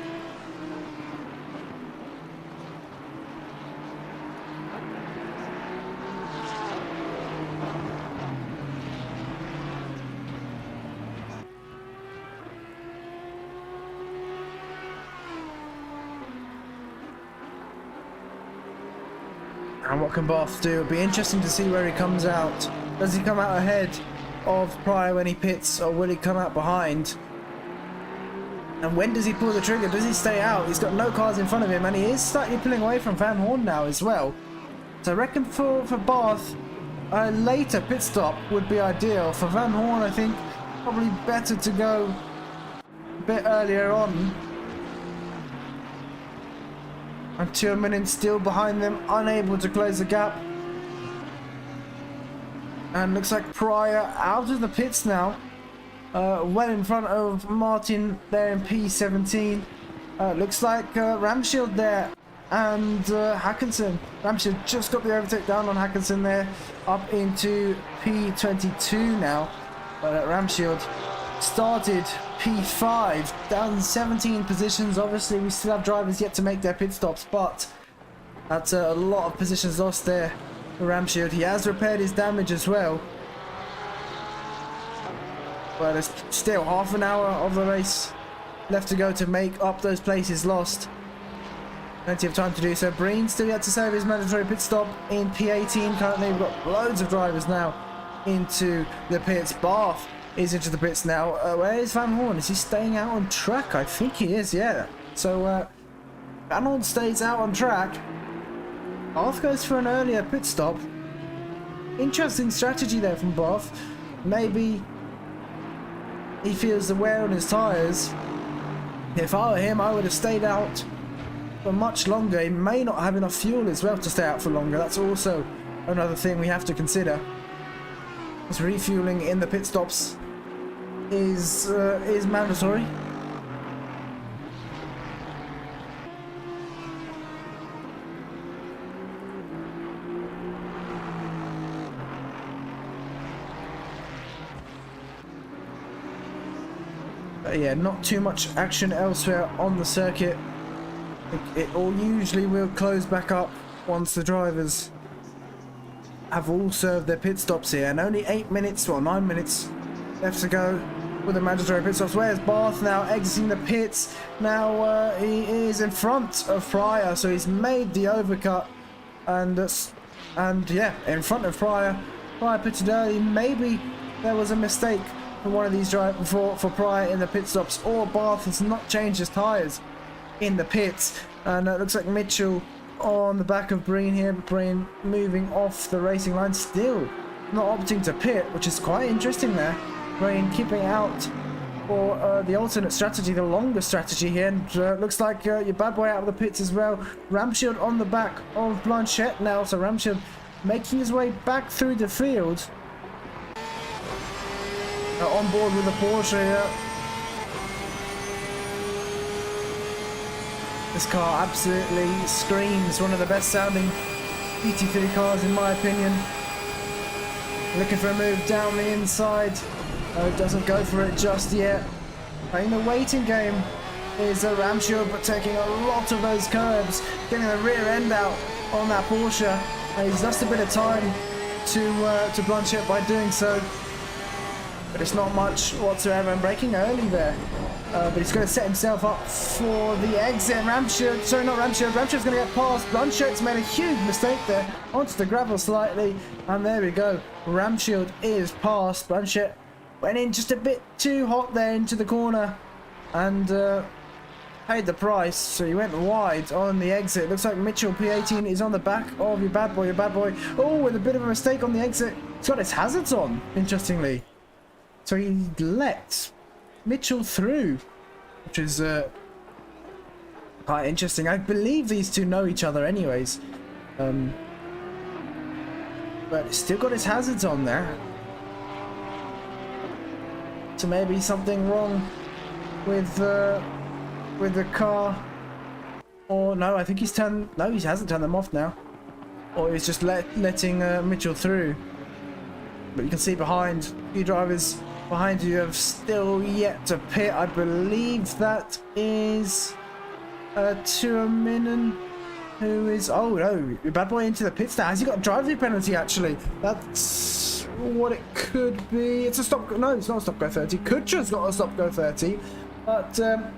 And what can Barth do? It'll be interesting to see where he comes out. Does he come out ahead of Pryor when he pits, or will he come out behind? And when does he pull the trigger? Does he stay out? He's got no cars in front of him, and he is slightly pulling away from Van Hoorn now as well. So I reckon for Barth, a later pit stop would be ideal. For Van Hoorn, I think probably better to go a bit earlier on. And Tillman still behind them, unable to close the gap. And looks like Pryor out of the pits now. Well in front of Martin there in P17. Looks like Ramshield there and Hackinson. Ramshield just got the overtake down on Hackinson there, up into P22 now. But Ramshield started P5, down 17 positions. Obviously we still have drivers yet to make their pit stops, but that's a lot of positions lost there for Ramshield. He has repaired his damage as well, but there's still half an hour of the race left to go to make up those places lost. Plenty of time to do so. Breen still yet to save his mandatory pit stop in P18. Currently we've got loads of drivers now into the pits. Barth is into the pits now. Where is Van Hoorn? Is he staying out on track? I think he is, yeah. So Van Hoorn stays out on track. Barth goes for an earlier pit stop. Interesting strategy there from Barth. Maybe he feels the wear on his tyres. If I were him, I would have stayed out for much longer. He may not have enough fuel as well to stay out for longer. That's also another thing we have to consider. Because refueling in the pit stops is mandatory. But yeah, not too much action elsewhere on the circuit. It all usually will close back up once the drivers have all served their pit stops here, and only 8 minutes, well 9 minutes left to go with the mandatory pit stops. Where's Barth now exiting the pits? Now he is in front of Pryor, so he's made the overcut, and yeah, in front of Pryor. Pryor pitted early. Maybe there was a mistake for one of these drivers for Pryor in the pit stops, or Barth has not changed his tyres in the pits. And it looks like Mitchell on the back of Breen here. Breen moving off the racing line, still not opting to pit, which is quite interesting there. Breen keeping out for the alternate strategy, the longer strategy here. And looks like your bad boy out of the pits as well. Ramshield on the back of Blanchett now, so Ramshield making his way back through the field. on board with the Porsche here. This car absolutely screams one of the best sounding GT3 cars in my opinion. Looking for a move down the inside. Oh, doesn't go for it just yet. Playing the waiting game is a Ramshield, but taking a lot of those curves, getting the rear end out on that Porsche. He's lost a bit of time to Blanchett by doing so, but it's not much whatsoever, and braking early there. But he's going to set himself up for the exit. Ramshield, sorry, not Ramshield. Ramshield's going to get past. Blanchett's made a huge mistake there, onto the gravel slightly, and there we go. Ramshield is past. Blanchett went in just a bit too hot there into the corner, and paid the price. So he went wide on the exit. Looks like Mitchell P18 is on the back of your bad boy. Oh, with a bit of a mistake on the exit. He's got his hazards on, interestingly. So he let Mitchell through, which is quite interesting. I believe these two know each other anyways. But still got his hazards on there. So maybe something wrong with the car. Or no, I think he's turned... No, he hasn't turned them off now. Or he's just letting Mitchell through. But you can see behind, a few drivers behind you have still yet to pit. I believe that is Tuominen, who is... Oh no, bad boy into the pits now. Has he got a driver penalty actually? That's what it could be. It's a stop... No, it's not a stop go 30. Kutcher's got a stop go 30. But the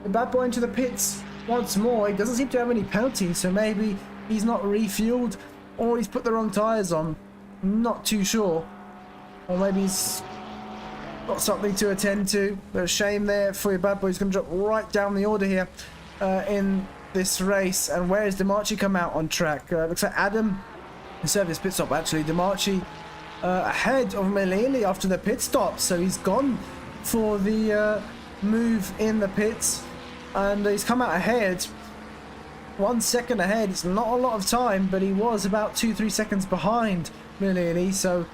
bad boy into the pits once more. He doesn't seem to have any penalties, so maybe he's not refueled or he's put the wrong tyres on. Not too sure. Or maybe he's got something to attend to. But a shame there for your bad boy. He's going to drop right down the order here in this race. And where has DeMarchi come out on track? Looks like Adam served his pit stop actually. DeMarchi ahead of Melili after the pit stop. So he's gone for the move in the pits. And he's come out ahead. 1 second ahead. It's not a lot of time, but he was about 2-3 seconds behind Melili. So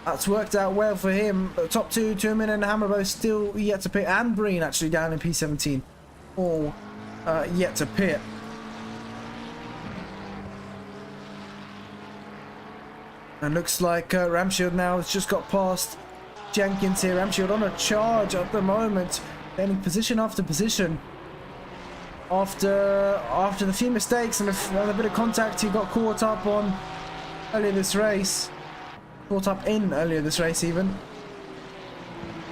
that's worked out well for him. The top two, Tuominen and Hammerbow, still yet to pit, and Breen actually down in P17, all yet to pit. And looks like Ramshield now has just got past Jenkins here. Ramshield on a charge at the moment, gaining position after position. After the few mistakes and a bit of contact he got caught up on earlier this race. Caught up in earlier this race even.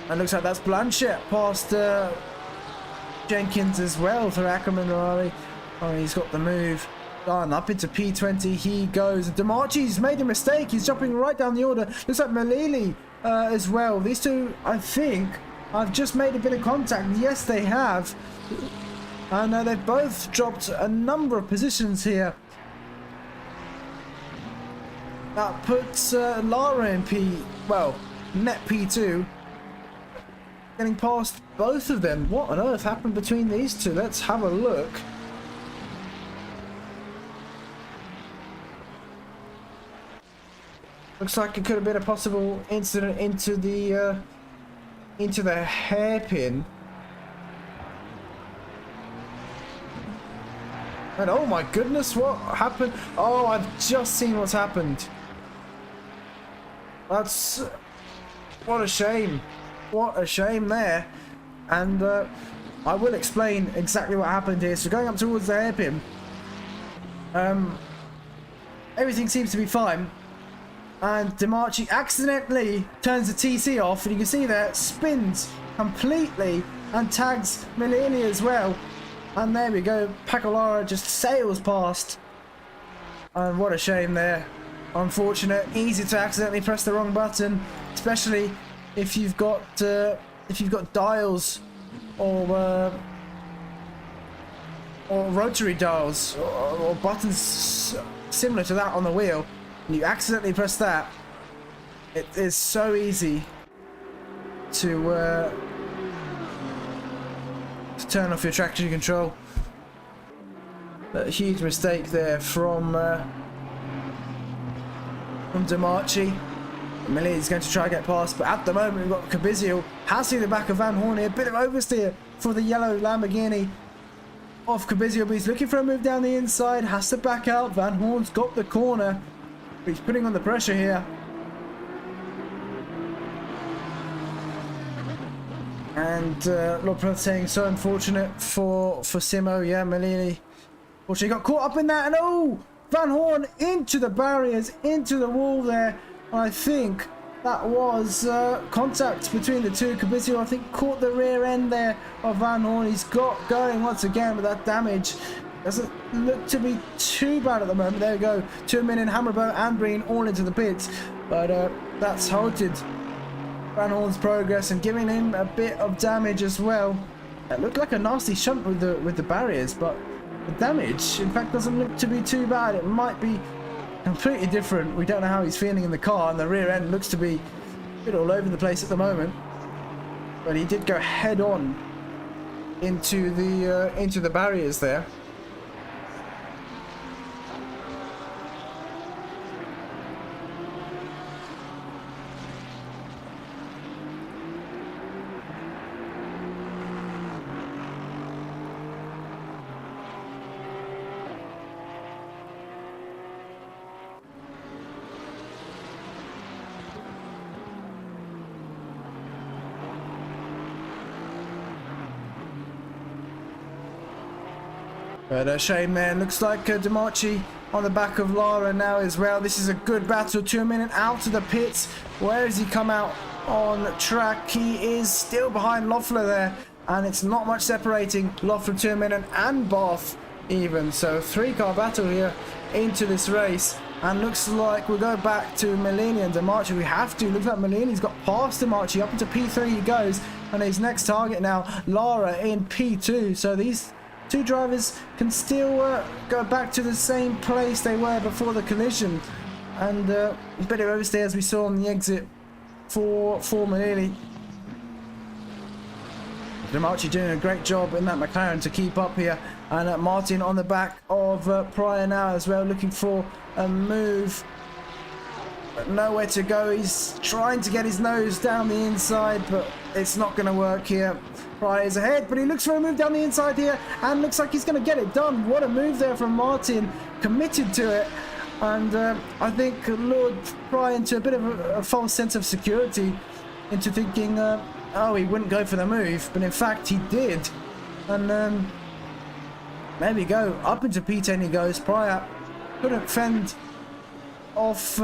And looks like that's Blanchett past Jenkins as well for Edgarmonroy. Oh, he's got the move done. Up into P20 he goes. DeMarchi's made a mistake. He's jumping right down the order. Looks like Melili as well. These two, I think, have just made a bit of contact. Yes, they have. And they've both dropped a number of positions here. That puts Lara in net P2. Getting past both of them. What on earth happened between these two? Let's have a look. Looks like it could have been a possible incident into the hairpin. And oh my goodness, what happened? Oh, I've just seen what's happened. That's... what a shame. What a shame there. And I will explain exactly what happened here. So going up towards the hairpin, everything seems to be fine. And DeMarchi accidentally turns the TC off, and you can see there, spins completely and tags Melili as well. And there we go, Pacolara just sails past. And what a shame there. Unfortunate, easy to accidentally press the wrong button, especially if you've got dials or rotary dials or buttons similar to that on the wheel. And you accidentally press that. It is so easy to turn off your traction control. A huge mistake there from DeMarchi. Millie's going to try and get past, but at the moment we've got Cabizio has seen the back of Van Hoorn here. A bit of oversteer for the yellow Lamborghini off Cabizio, but he's looking for a move down the inside, has to back out. Van Hoorn's got the corner, but he's putting on the pressure here. And Lopez saying so unfortunate for Simo. Yeah, Millie fortunately got caught up in that, and oh, Van Hoorn into the barriers, into the wall there. I think that was contact between the two. Cabizio, I think, caught the rear end there of Van Hoorn. He's got going once again, but that damage doesn't look to be too bad at the moment. There we go. Tuurminen, Hammerboe and Breen all into the pits, but that's halted Van Hoorn's progress and giving him a bit of damage as well. It looked like a nasty shunt with the barriers, but the damage, in fact, doesn't look to be too bad. It might be completely different. We don't know how he's feeling in the car, and the rear end looks to be a bit all over the place at the moment. But he did go head on into the barriers there. But a shame there. Looks like Dimarchi on the back of Lara now as well. This is a good battle. Tuurminen out to the pits. Where has he come out on track? He is still behind Loeffler there, and it's not much separating Loeffler, Tuurminen and Barth even. So 3-car battle here into this race, and looks like we'll go back to Mellini and Dimarchi. We have to. Looks like Mellini's got past Dimarchi. Up into P3 he goes, and his next target now, Lara in P2. So these two drivers can still go back to the same place they were before the collision, and a bit of overstay as we saw on the exit for Mellini. Dimarchi doing a great job in that McLaren to keep up here, and Martin on the back of Pryor now as well, looking for a move, but nowhere to go. He's trying to get his nose down the inside, but it's not going to work here. Pryor is ahead, but he looks for a move down the inside here, and looks like he's going to get it done. What a move there from Martin, committed to it, and I think lured Pryor into a bit of a false sense of security, into thinking, oh, he wouldn't go for the move, but in fact he did. And there we go, up into P10 he goes. Pryor couldn't fend off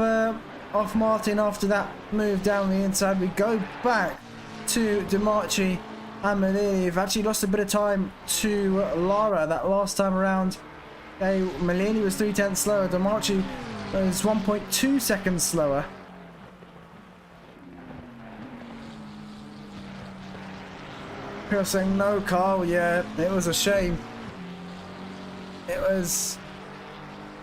Martin after that move down the inside. We go back to Dimarchi and Mellini. Have actually lost a bit of time to Lara that last time around. Mellini was 0.3 slower. Dimarchi was 1.2 seconds slower. People saying no, Carl. Yeah, it was a shame. It was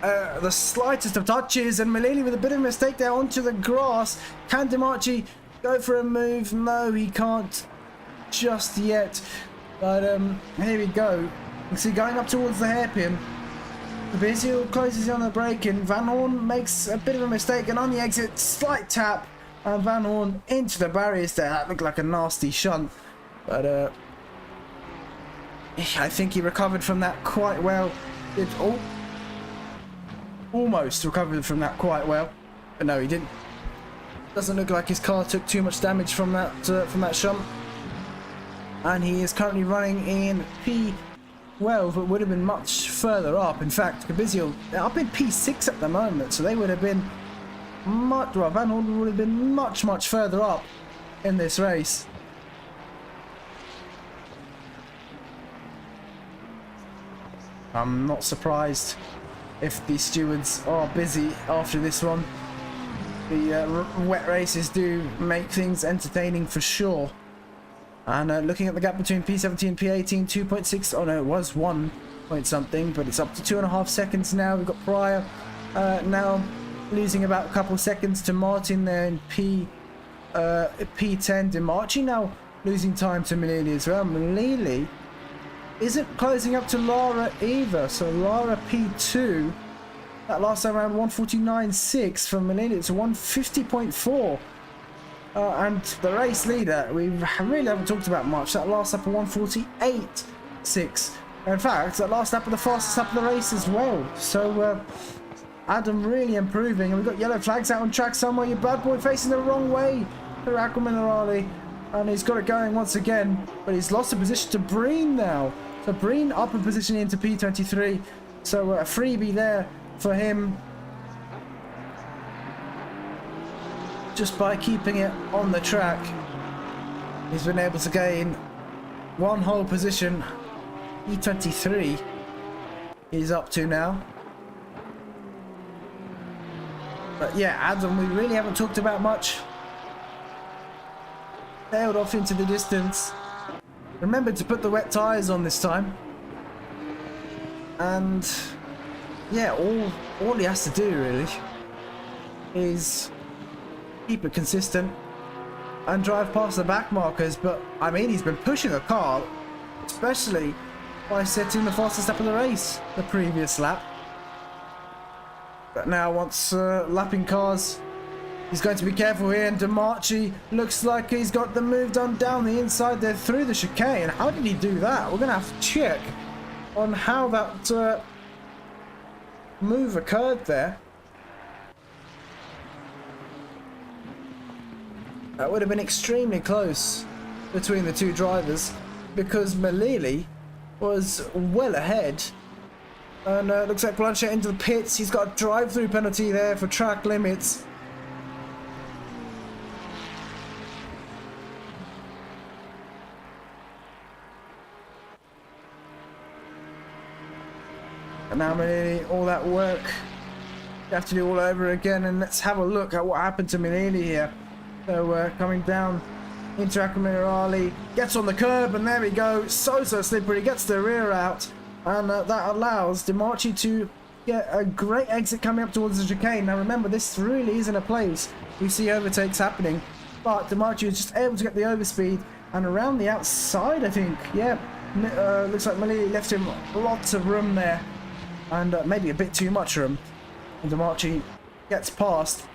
the slightest of touches, and Mellini with a bit of a mistake there onto the grass. Can Dimarchi go for a move? No, he can't just yet, but here we go. You can see going up towards the hairpin, Cabizio closes on the brake, and Van Hoorn makes a bit of a mistake, and on the exit, slight tap, and Van Hoorn into the barriers there. That looked like a nasty shunt, but I think he recovered from that quite well. Almost recovered from that quite well, but no, he didn't. Doesn't look like his car took too much damage from that shunt. And he is currently running in P12, but would have been much further up. In fact, Cabizio up in P6 at the moment, so they would have been much, well, Van Hoorn would have been much further up in this race. I'm not surprised if the stewards are busy after this one. The wet races do make things entertaining for sure. And looking at the gap between P17 and P18, 2.6, oh no, it was 1 point something, but it's up to 2.5 seconds now. We've got Pryor now losing about a couple seconds to Martin there in P10. Dimarchi now losing time to Mellini as well. Mellini isn't closing up to Lara either, so Lara P2. That last time around 149.6 from Mellini. It's 150.4 And the race leader, we really haven't talked about much. That last lap of 1:48.6. In fact, that last lap of the fastest lap of the race as well. So Adam really improving. And we've got yellow flags out on track somewhere. Your bad boy facing the wrong way for Edgarmonroy. And he's got it going once again. But he's lost a position to Breen now. So Breen up a position into P23. So a freebie there for him. Just by keeping it on the track, he's been able to gain one whole position. E23 he's up to now. But yeah, Adam, we really haven't talked about much. Tailed off into the distance. Remembered to put the wet tyres on this time. And yeah, all he has to do really is keep it consistent and drive past the back markers. But I mean, he's been pushing the car, especially by setting the fastest lap of the race the previous lap. But now once lapping cars, he's going to be careful here. And Demarchi looks like he's got the move done down the inside there through the chicane. How did he do that? We're gonna have to check on how that move occurred there. That would have been extremely close between the two drivers, because Malili was well ahead. And looks like Blanchet into the pits. He's got a drive-through penalty there for track limits. And now Malili, all that work you have to do all over again. And let's have a look at what happened to Malili here. So coming down into Edgarmonroy, gets on the curb, and there we go. So slippery, gets the rear out, and that allows Demarchi to get a great exit coming up towards the chicane. Now remember, this really isn't a place we see overtakes happening, but Demarchi is just able to get the overspeed, and around the outside, I think, yeah, looks like Malili left him lots of room there, and maybe a bit too much room. And Demarchi gets past.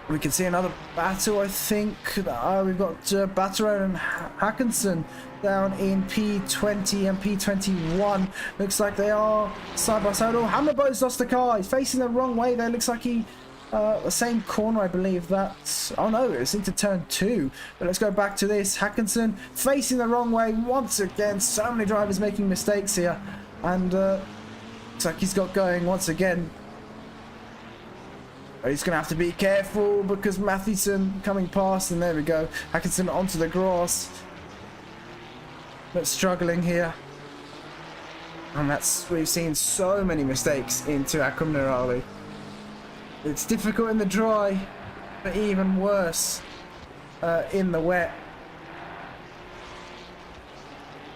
We can see another battle, I think. We've got Batteron and Hackinson down in P20 and P21. Looks like they are side by side. Oh, Hammerboat's lost the car. He's facing the wrong way there. Looks like he... the same corner, I believe. That's... Oh no, it's into turn 2. But let's go back to this. Hackinson facing the wrong way once again. So many drivers making mistakes here. And looks like he's got going once again. He's going to have to be careful because Mathieson coming past, and there we go. Hackinson onto the grass. But struggling here. And that's, we've seen so many mistakes into Edgarmonroy. It's difficult in the dry, but even worse in the wet.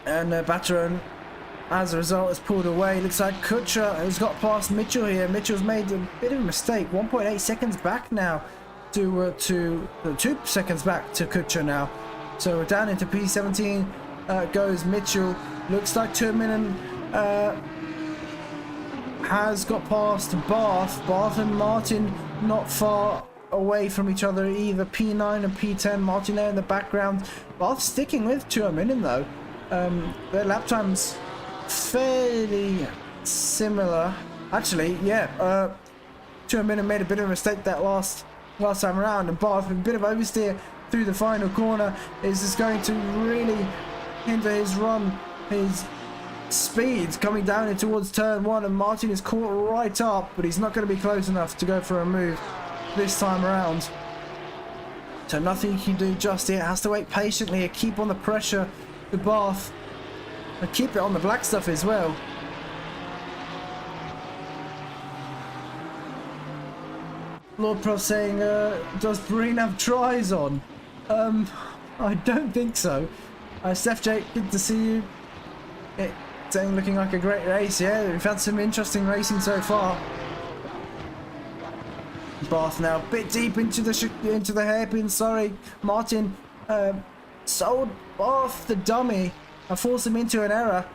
And Batteron, as a result, has pulled away. Looks like Kutcher has got past Mitchell here. Mitchell's made a bit of a mistake. 1.8 seconds back now to 2 seconds back to Kutcher now. So we're down into P17 goes Mitchell. Looks like Turminen has got past Barth. Barth and Martin not far away from each other either. P9 and P10. Martin there in the background. Barth sticking with Turminen though. Their lap times fairly similar. Actually, yeah, Turminen made a bit of a mistake that last time around, and Barth with a bit of oversteer through the final corner is just going to really hinder his run, his speed coming down in towards turn 1, and Martin is caught right up, but he's not going to be close enough to go for a move this time around. So nothing he can do just yet. Has to wait patiently and keep on the pressure to Barth. And keep it on the black stuff as well. Lord Prof saying, does Breen have tries on? I don't think so. Steph Jake, good to see you. It's looking like a great race, yeah. We've had some interesting racing so far. Barth now a bit deep into the hairpin, sorry. Martin sold Barth the dummy. I forced him into an error,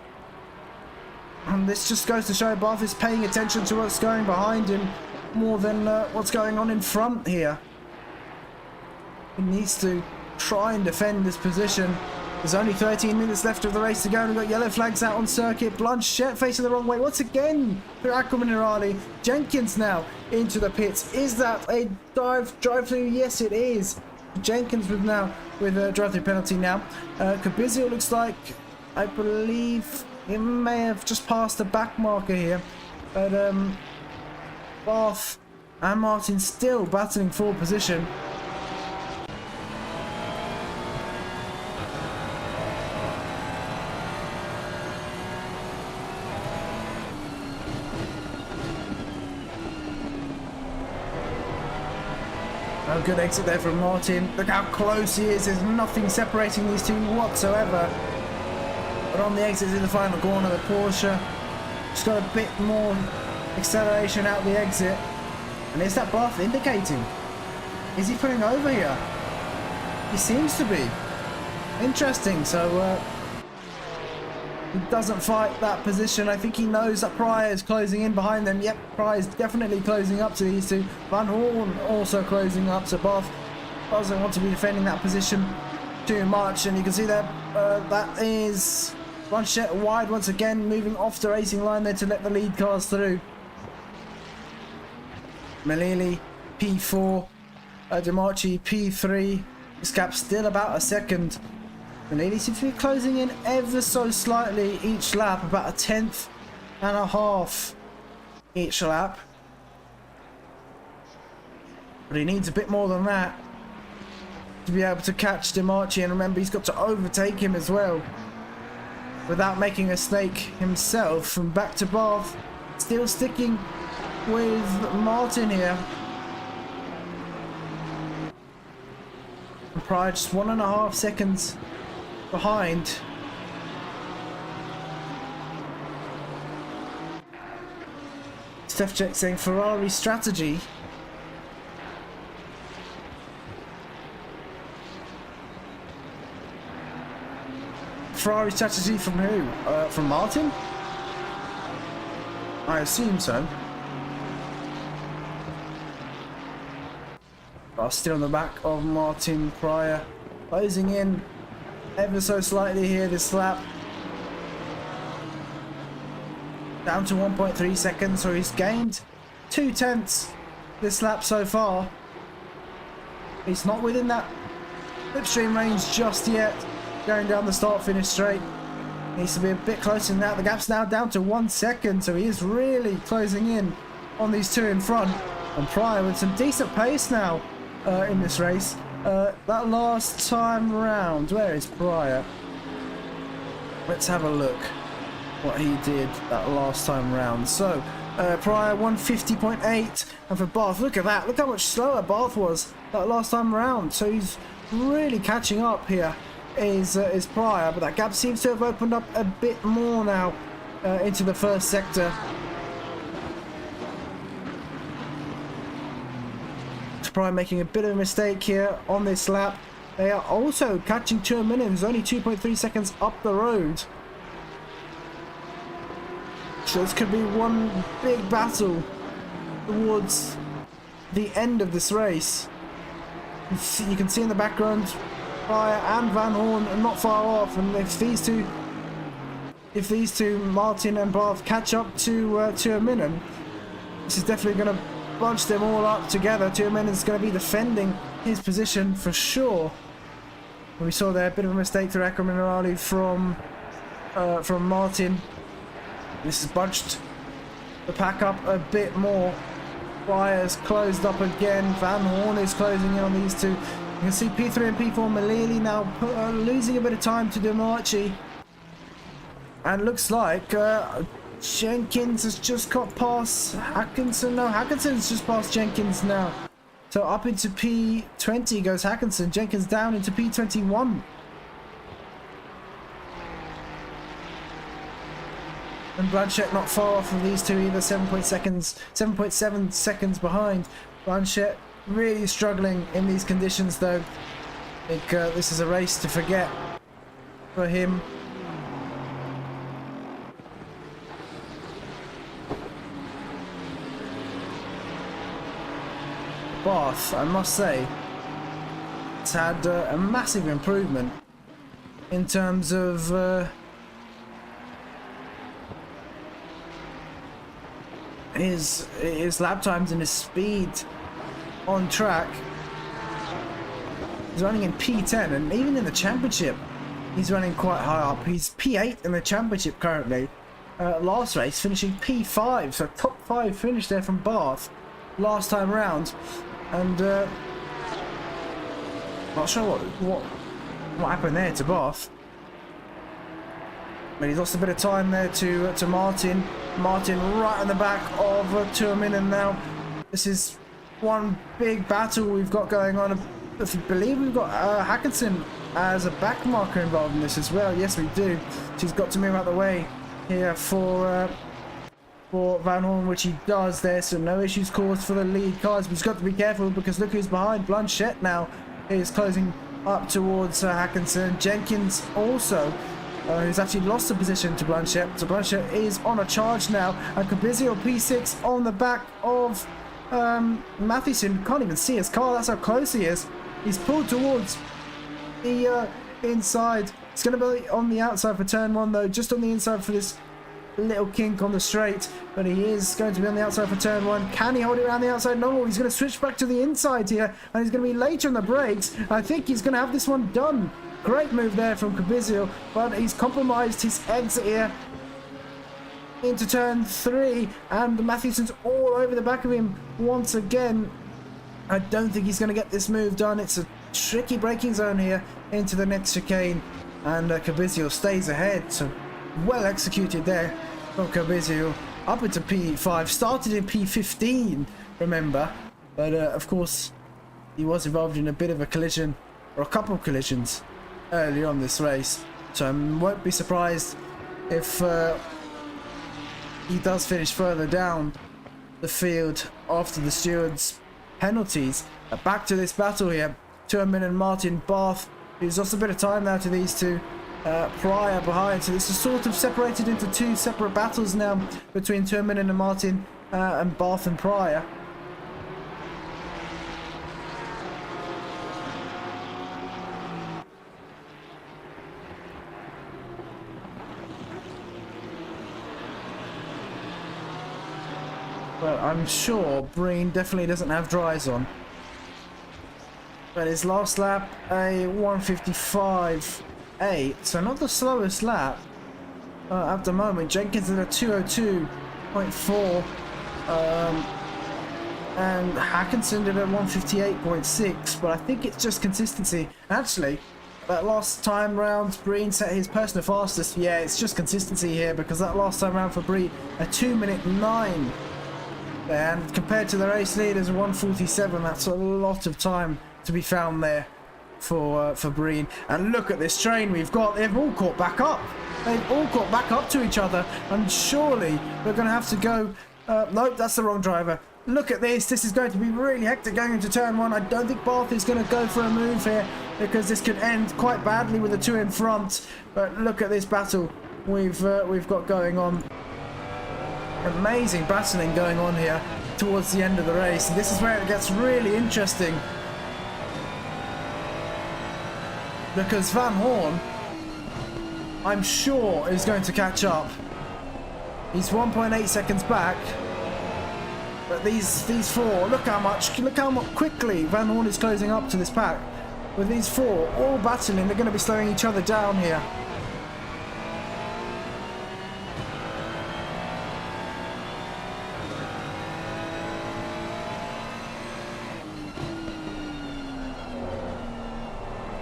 and this just goes to show Barth is paying attention to what's going behind him more than what's going on in front here. He needs to try and defend this position. There's only 13 minutes left of the race to go, and we've got yellow flags out on circuit. Blanchett facing the wrong way once again through Edgarmonroy. Jenkins now into the pits. Is that a drive-through? Yes, it is. Jenkins with a drive-through penalty now. Cabizio looks like, I believe, he may have just passed the back marker here. But Barth and Martin still battling for position. A good exit there from Martin. Look how close he is. There's nothing separating these two whatsoever. But on the exit in the final corner, the Porsche just got a bit more acceleration out the exit. And is that Barth indicating? Is he pulling over here? He seems to be. Interesting. So he doesn't fight that position. I think he knows that Pryor is closing in behind them. Yep, Pryor is definitely closing up to these two. Van Hoorn also closing up. So Barth doesn't want to be defending that position too much. And you can see there, that is Blanchett wide once again, moving off the racing line there to let the lead cars through. Malili P4, Demarchi P3. This gap's still about a second. Malili seems to be closing in ever so slightly each lap, about a 1/10 and a half each lap. But he needs a bit more than that to be able to catch Demarchi, and remember he's got to overtake him as well without making a snake himself. And back to Barth, still sticking with Martin here. And Pryor just 1.5 seconds behind. Steph Check saying Ferrari strategy. Ferrari strategy from who? From Martin? I assume so. Still on the back of Martin. Pryor closing in ever so slightly here this lap. Down to 1.3 seconds, so he's gained 0.2 this lap so far. He's not within that slipstream range just yet. Going down the start-finish straight. Needs to be a bit closer than that. The gap's now down to 1 second, so he is really closing in on these two in front. And Pryor with some decent pace now in this race. That last time round, where is Pryor? Let's have a look what he did that last time round. So Pryor 150.8, and for Barth, look at that, look how much slower Barth was that last time round. So he's really catching up here, is Pryor, but that gap seems to have opened up a bit more now into the first sector. Pryor making a bit of a mistake here on this lap. They are also catching Gianmaria, who's only 2.3 seconds up the road. So this could be one big battle towards the end of this race. You can see in the background Pryor and Van Hoorn are not far off, and if these two, Martin and Barth, catch up to Gianmaria, this is definitely going to bunch them all up together. Gianmaria is going to be defending his position for sure. We saw there a bit of a mistake through Edgarmonroy from Martin. This has bunched the pack up a bit more. Pryor's closed up again. Van Hoorn is closing in on these two. You can see P3 and P4 Malili now losing a bit of time to Demarchi. And looks like Jenkins has just got past Hackinson. No, Hackinson's just past Jenkins now. So up into P20 goes Hackinson. Jenkins down into P21. And Blanchett not far off of these two either. 7.7 seconds behind. Blanchett really struggling in these conditions though. I think this is a race to forget for him. Barth, I must say, has had a massive improvement in terms of his lap times and his speed on track. He's running in P10, and even in the championship he's running quite high up. He's P8 in the championship currently. Last race finishing P5, so top 5 finish there from Barth last time round. And not sure what happened there to Barth, but he's lost a bit of time there to Martin. Martin right on the back of Tuominen now. This is one big battle we've got going on. I believe we've got Hackinson as a back marker involved in this as well. Yes, we do. She's got to move out of the way here for Van Hoorn, which he does there, so no issues caused for the lead cars. But he's got to be careful because look who's behind. Blanchett now is closing up towards Hackinson. Jenkins also, who's actually lost the position to Blanchett. So Blanchett is on a charge now, and Cabizio P6 on the back of Mathieson. Can't even see his car, that's how close he is. He's pulled towards the inside. It's going to be on the outside for turn 1 though, just on the inside for this little kink on the straight, but he is going to be on the outside for turn 1. Can he hold it around the outside? No, he's going to switch back to the inside here, and he's going to be later on the brakes. I think he's going to have this one done. Great move there from Cabizio, but he's compromised his exit here into turn 3, and Matthewson's all over the back of him once again. I don't think he's going to get this move done. It's a tricky braking zone here into the next chicane, and Cabizio stays ahead. So well executed there from Cabizio, up into P5, started in P15, remember, but of course he was involved in a bit of a collision, or a couple of collisions early on this race, so I won't be surprised if he does finish further down the field after the stewards' penalties. Back to this battle here, Tuominen and Martin. Barth, who's lost a bit of time now to these two. Pryor behind, so this is sort of separated into 2 separate battles now between Tuominen and Martin, and Barth and Pryor. Well, I'm sure Breen definitely doesn't have dries on, but his last lap a 1:55.8, so not the slowest lap at the moment. Jenkins at a 2:02.4, and Hackinson did a 1:58.6, but I think it's just consistency. Actually, that last time round Breen set his personal fastest. Yeah, it's just consistency here, because that last time round for Breen a 2:09, and compared to the race leaders 1:47, that's a lot of time to be found there for Breen. And look at this train we've got. They've all caught back up. They've all caught back up to each other, and surely we're going to have to go. Nope, that's the wrong driver. Look at this. This is going to be really hectic going into turn 1. I don't think Barth is going to go for a move here, because this could end quite badly with the 2 in front. But look at this battle we've got going on. Amazing battling going on here towards the end of the race, and this is where it gets really interesting, because Van Hoorn, I'm sure, is going to catch up. He's 1.8 seconds back, but these 4, look how much quickly Van Hoorn is closing up to this pack. With these 4 all battling, they're going to be slowing each other down here.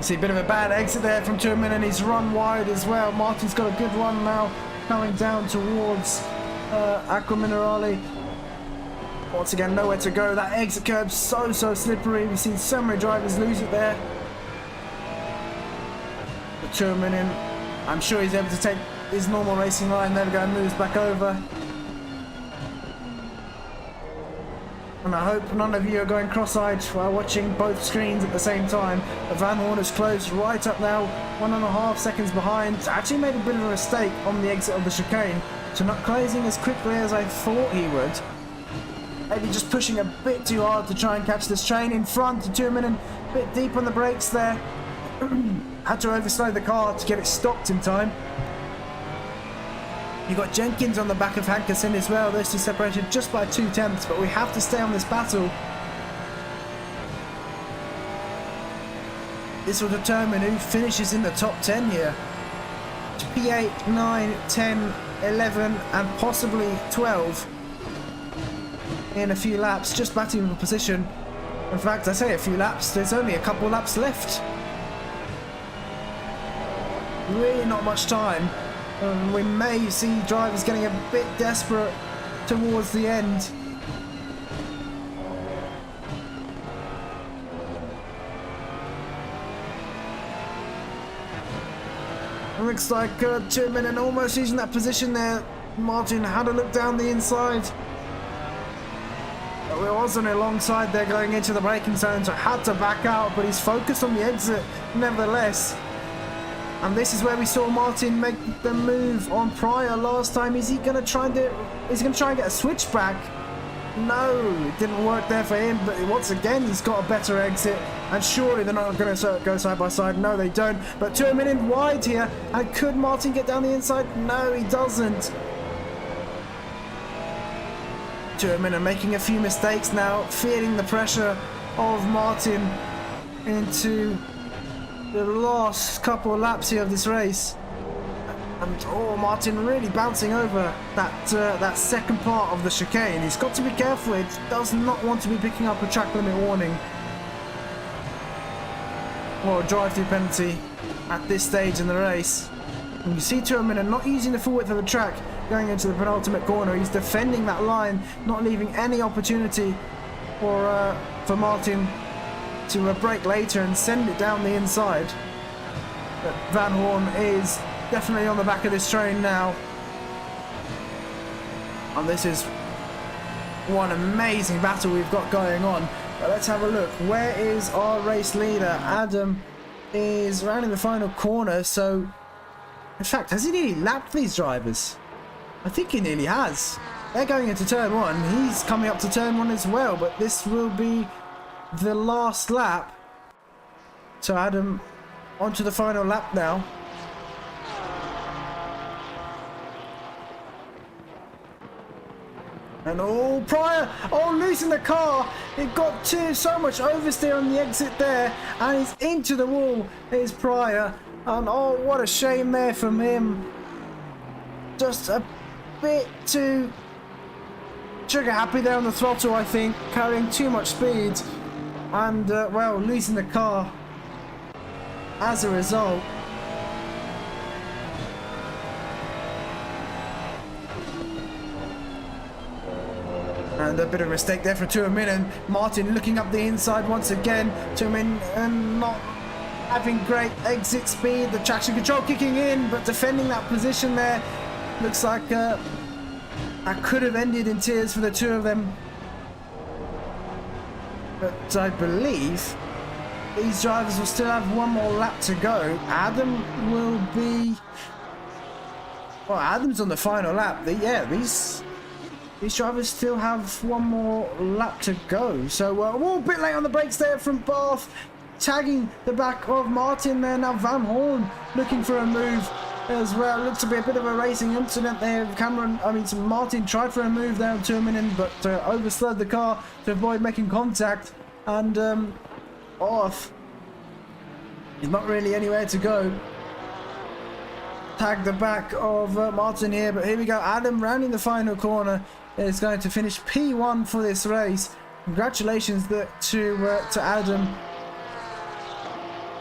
See a bit of a bad exit there from Tuominen, and he's run wide as well. Martin's got a good run now, coming down towards Aqua Minerale. Once again, nowhere to go. That exit curve so slippery. We've seen so many drivers lose it there. But Tuominen, I'm sure he's able to take his normal racing line. There we go, moves back over. And I hope none of you are going cross-eyed while watching both screens at the same time. Van Hoorn is closed right up now, 1.5 seconds behind. Actually made a bit of a mistake on the exit of the chicane, so not closing as quickly as I thought he would. Maybe just pushing a bit too hard to try and catch this train in front. Tuominen bit deep on the brakes there. Had to overslow the car to get it stopped in time. You got Jenkins on the back of Hankerson as well. Those two separated just by 0.2, but we have to stay on this battle. This will determine who finishes in the top 10 here. P8, 9, 10, 11 and possibly 12 in a few laps, just battling for position. In fact, I say a few laps, there's only a couple laps left. Really not much time. We may see drivers getting a bit desperate towards the end. Looks like Gianmaria almost using that position there. Martin had a look down the inside. But we wasn't alongside there going into the braking zone, so had to back out, but he's focused on the exit nevertheless. And this is where we saw Martin make the move on Pryor last time. Is he going to try and get a switchback? No, it didn't work there for him, but once again he's got a better exit, and surely they're not going to go side by side. No, they don't. But Gianmaria wide here, and could Martin get down the inside? No, he doesn't. Gianmaria making a few mistakes now, feeling the pressure of Martin into the last couple of laps here of this race. And oh, Martin really bouncing over that second part of the chicane. He's got to be careful. It does not want to be picking up a track limit warning or a drive-through penalty at this stage in the race. And you see Gianmaria not using the full width of the track going into the penultimate corner. He's defending that line, not leaving any opportunity for Martin to brake later and send it down the inside. But Van Hoorn is definitely on the back of this train now. And this is one amazing battle we've got going on. But let's have a look. Where is our race leader? Adam is rounding the final corner. So, in fact, has he nearly lapped these drivers? I think he nearly has. They're going into turn 1. He's coming up to turn 1 as well. But this will be the last lap. So Adam onto the final lap now. And oh, Pryor, oh, losing the car. It got so much oversteer on the exit there, and he's into the wall. Here's Pryor, and oh, what a shame there from him. Just a bit too trigger happy there on the throttle, I think, carrying too much speed, and well, losing the car as a result. And a bit of a mistake there for Gianmaria. Martin looking up the inside once again. Gianmaria not having great exit speed. The traction control kicking in, but defending that position there. Looks like that could have ended in tears for the two of them. But I believe these drivers will still have one more lap to go. Adam will be... Well, Adam's on the final lap. Yeah, these drivers still have one more lap to go. So we're a bit late on the brakes there from Barth, tagging the back of Martin there. Now Van Hoorn looking for a move as well. Looks to be a bit of a racing incident there. Martin tried for a move there on Gianmaria, but overslowed the car to avoid making contact. And Barth is not really anywhere to go. Tag the back of Martin here, but here we go. Adam rounding the final corner is going to finish P1 for this race. Congratulations to Adam.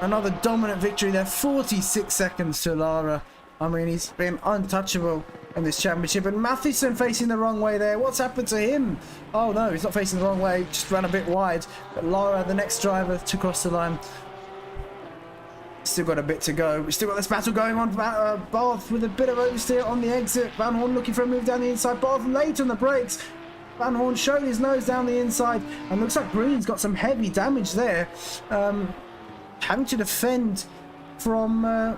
Another dominant victory there. 46 seconds to Lara. I mean, he's been untouchable in this championship. And Matheson facing the wrong way there. What's happened to him? Oh no, he's not facing the wrong way. Just ran a bit wide. But Lara, the next driver to cross the line. Still got a bit to go. We've still got this battle going on. Barth with a bit of oversteer on the exit. Van Hoorn looking for a move down the inside. Barth late on the brakes. Van Hoorn showing his nose down the inside. And looks like Green's got some heavy damage there. Having to defend from...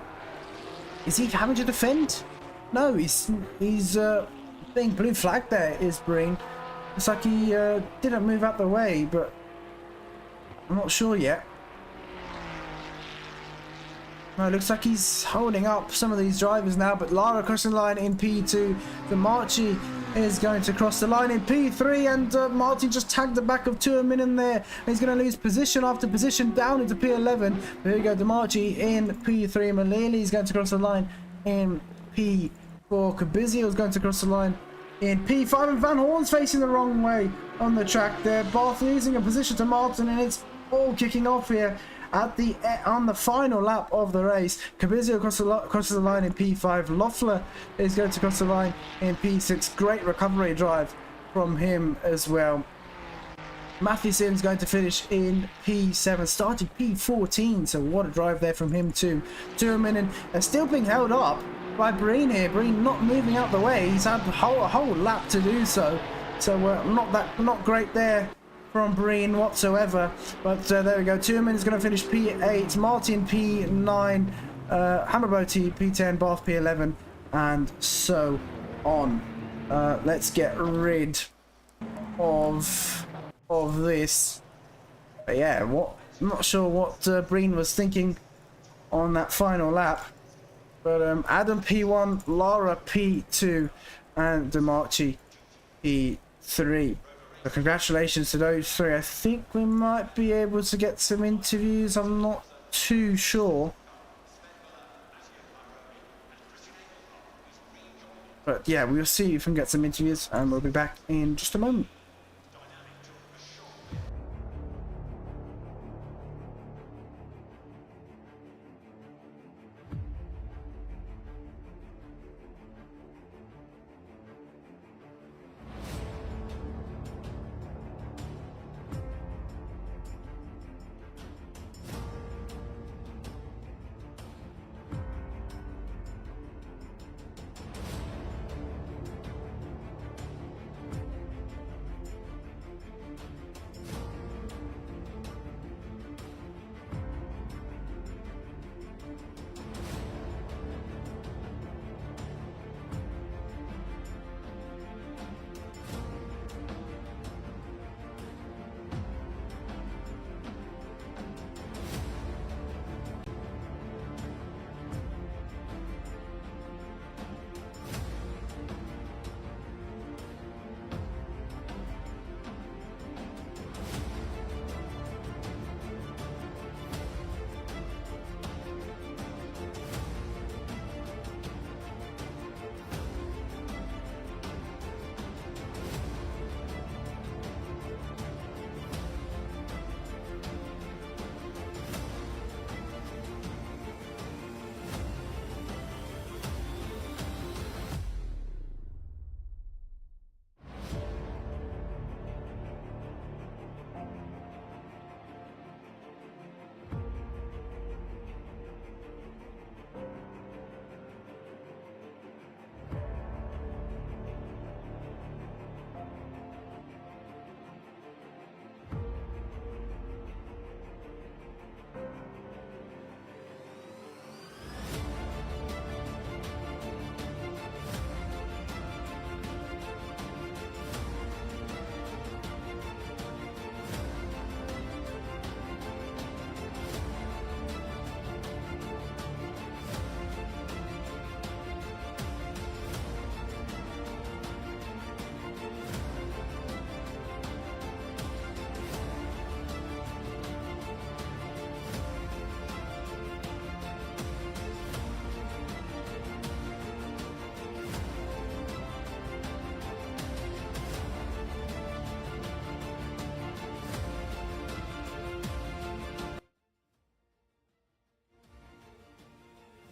is he having to defend? No, he's being blue flagged there, is Green. It's like he didn't move out the way, but I'm not sure yet. No, it looks like he's holding up some of these drivers now, but Lara crossing the line in P2. Gianmaria is going to cross the line in P3, and Martin just tagged the back of Tuominen there. He's going to lose position after position down into P11. There we go, Gianmaria in P3. Malili is going to cross the line in P4. Cabizio is going to cross the line in P5, and Van Hoorn's facing the wrong way on the track there. Barth losing a position to Martin, and it's all kicking off here on the final lap of the race. Cabizio crosses the line in P5. Loeffler is going to cross the line in P6. Great recovery drive from him as well. Matthewson's going to finish in P7, started P14, so what a drive there from him too. Tuominen is still being held up by Breen here. Breen not moving out the way. He's had a whole lap to do so. So not great there from Breen whatsoever. But there we go. Tuominen is going to finish P8. Martin P9. Hammerboty P10. Barth P11, and so on. Let's get rid of this. But yeah, I'm not sure what Breen was thinking on that final lap. But Adam P1, Lara P2, and Gianmaria P3. So congratulations to those three. I think we might be able to get some interviews. I'm not too sure. But yeah, we'll see if we can get some interviews, and we'll be back in just a moment.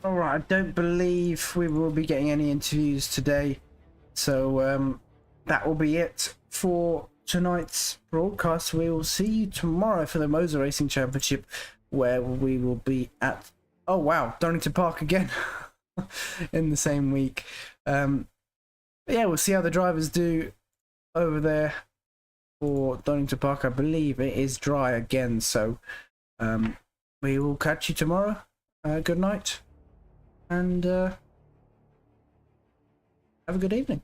Alright, I don't believe we will be getting any interviews today. So that will be it for tonight's broadcast. We will see you tomorrow for the Moser Racing Championship, where we will be at, oh wow, Donington Park again in the same week. Yeah, we'll see how the drivers do over there for Donington Park. I believe it is dry again, so we will catch you tomorrow. Good night, and have a good evening.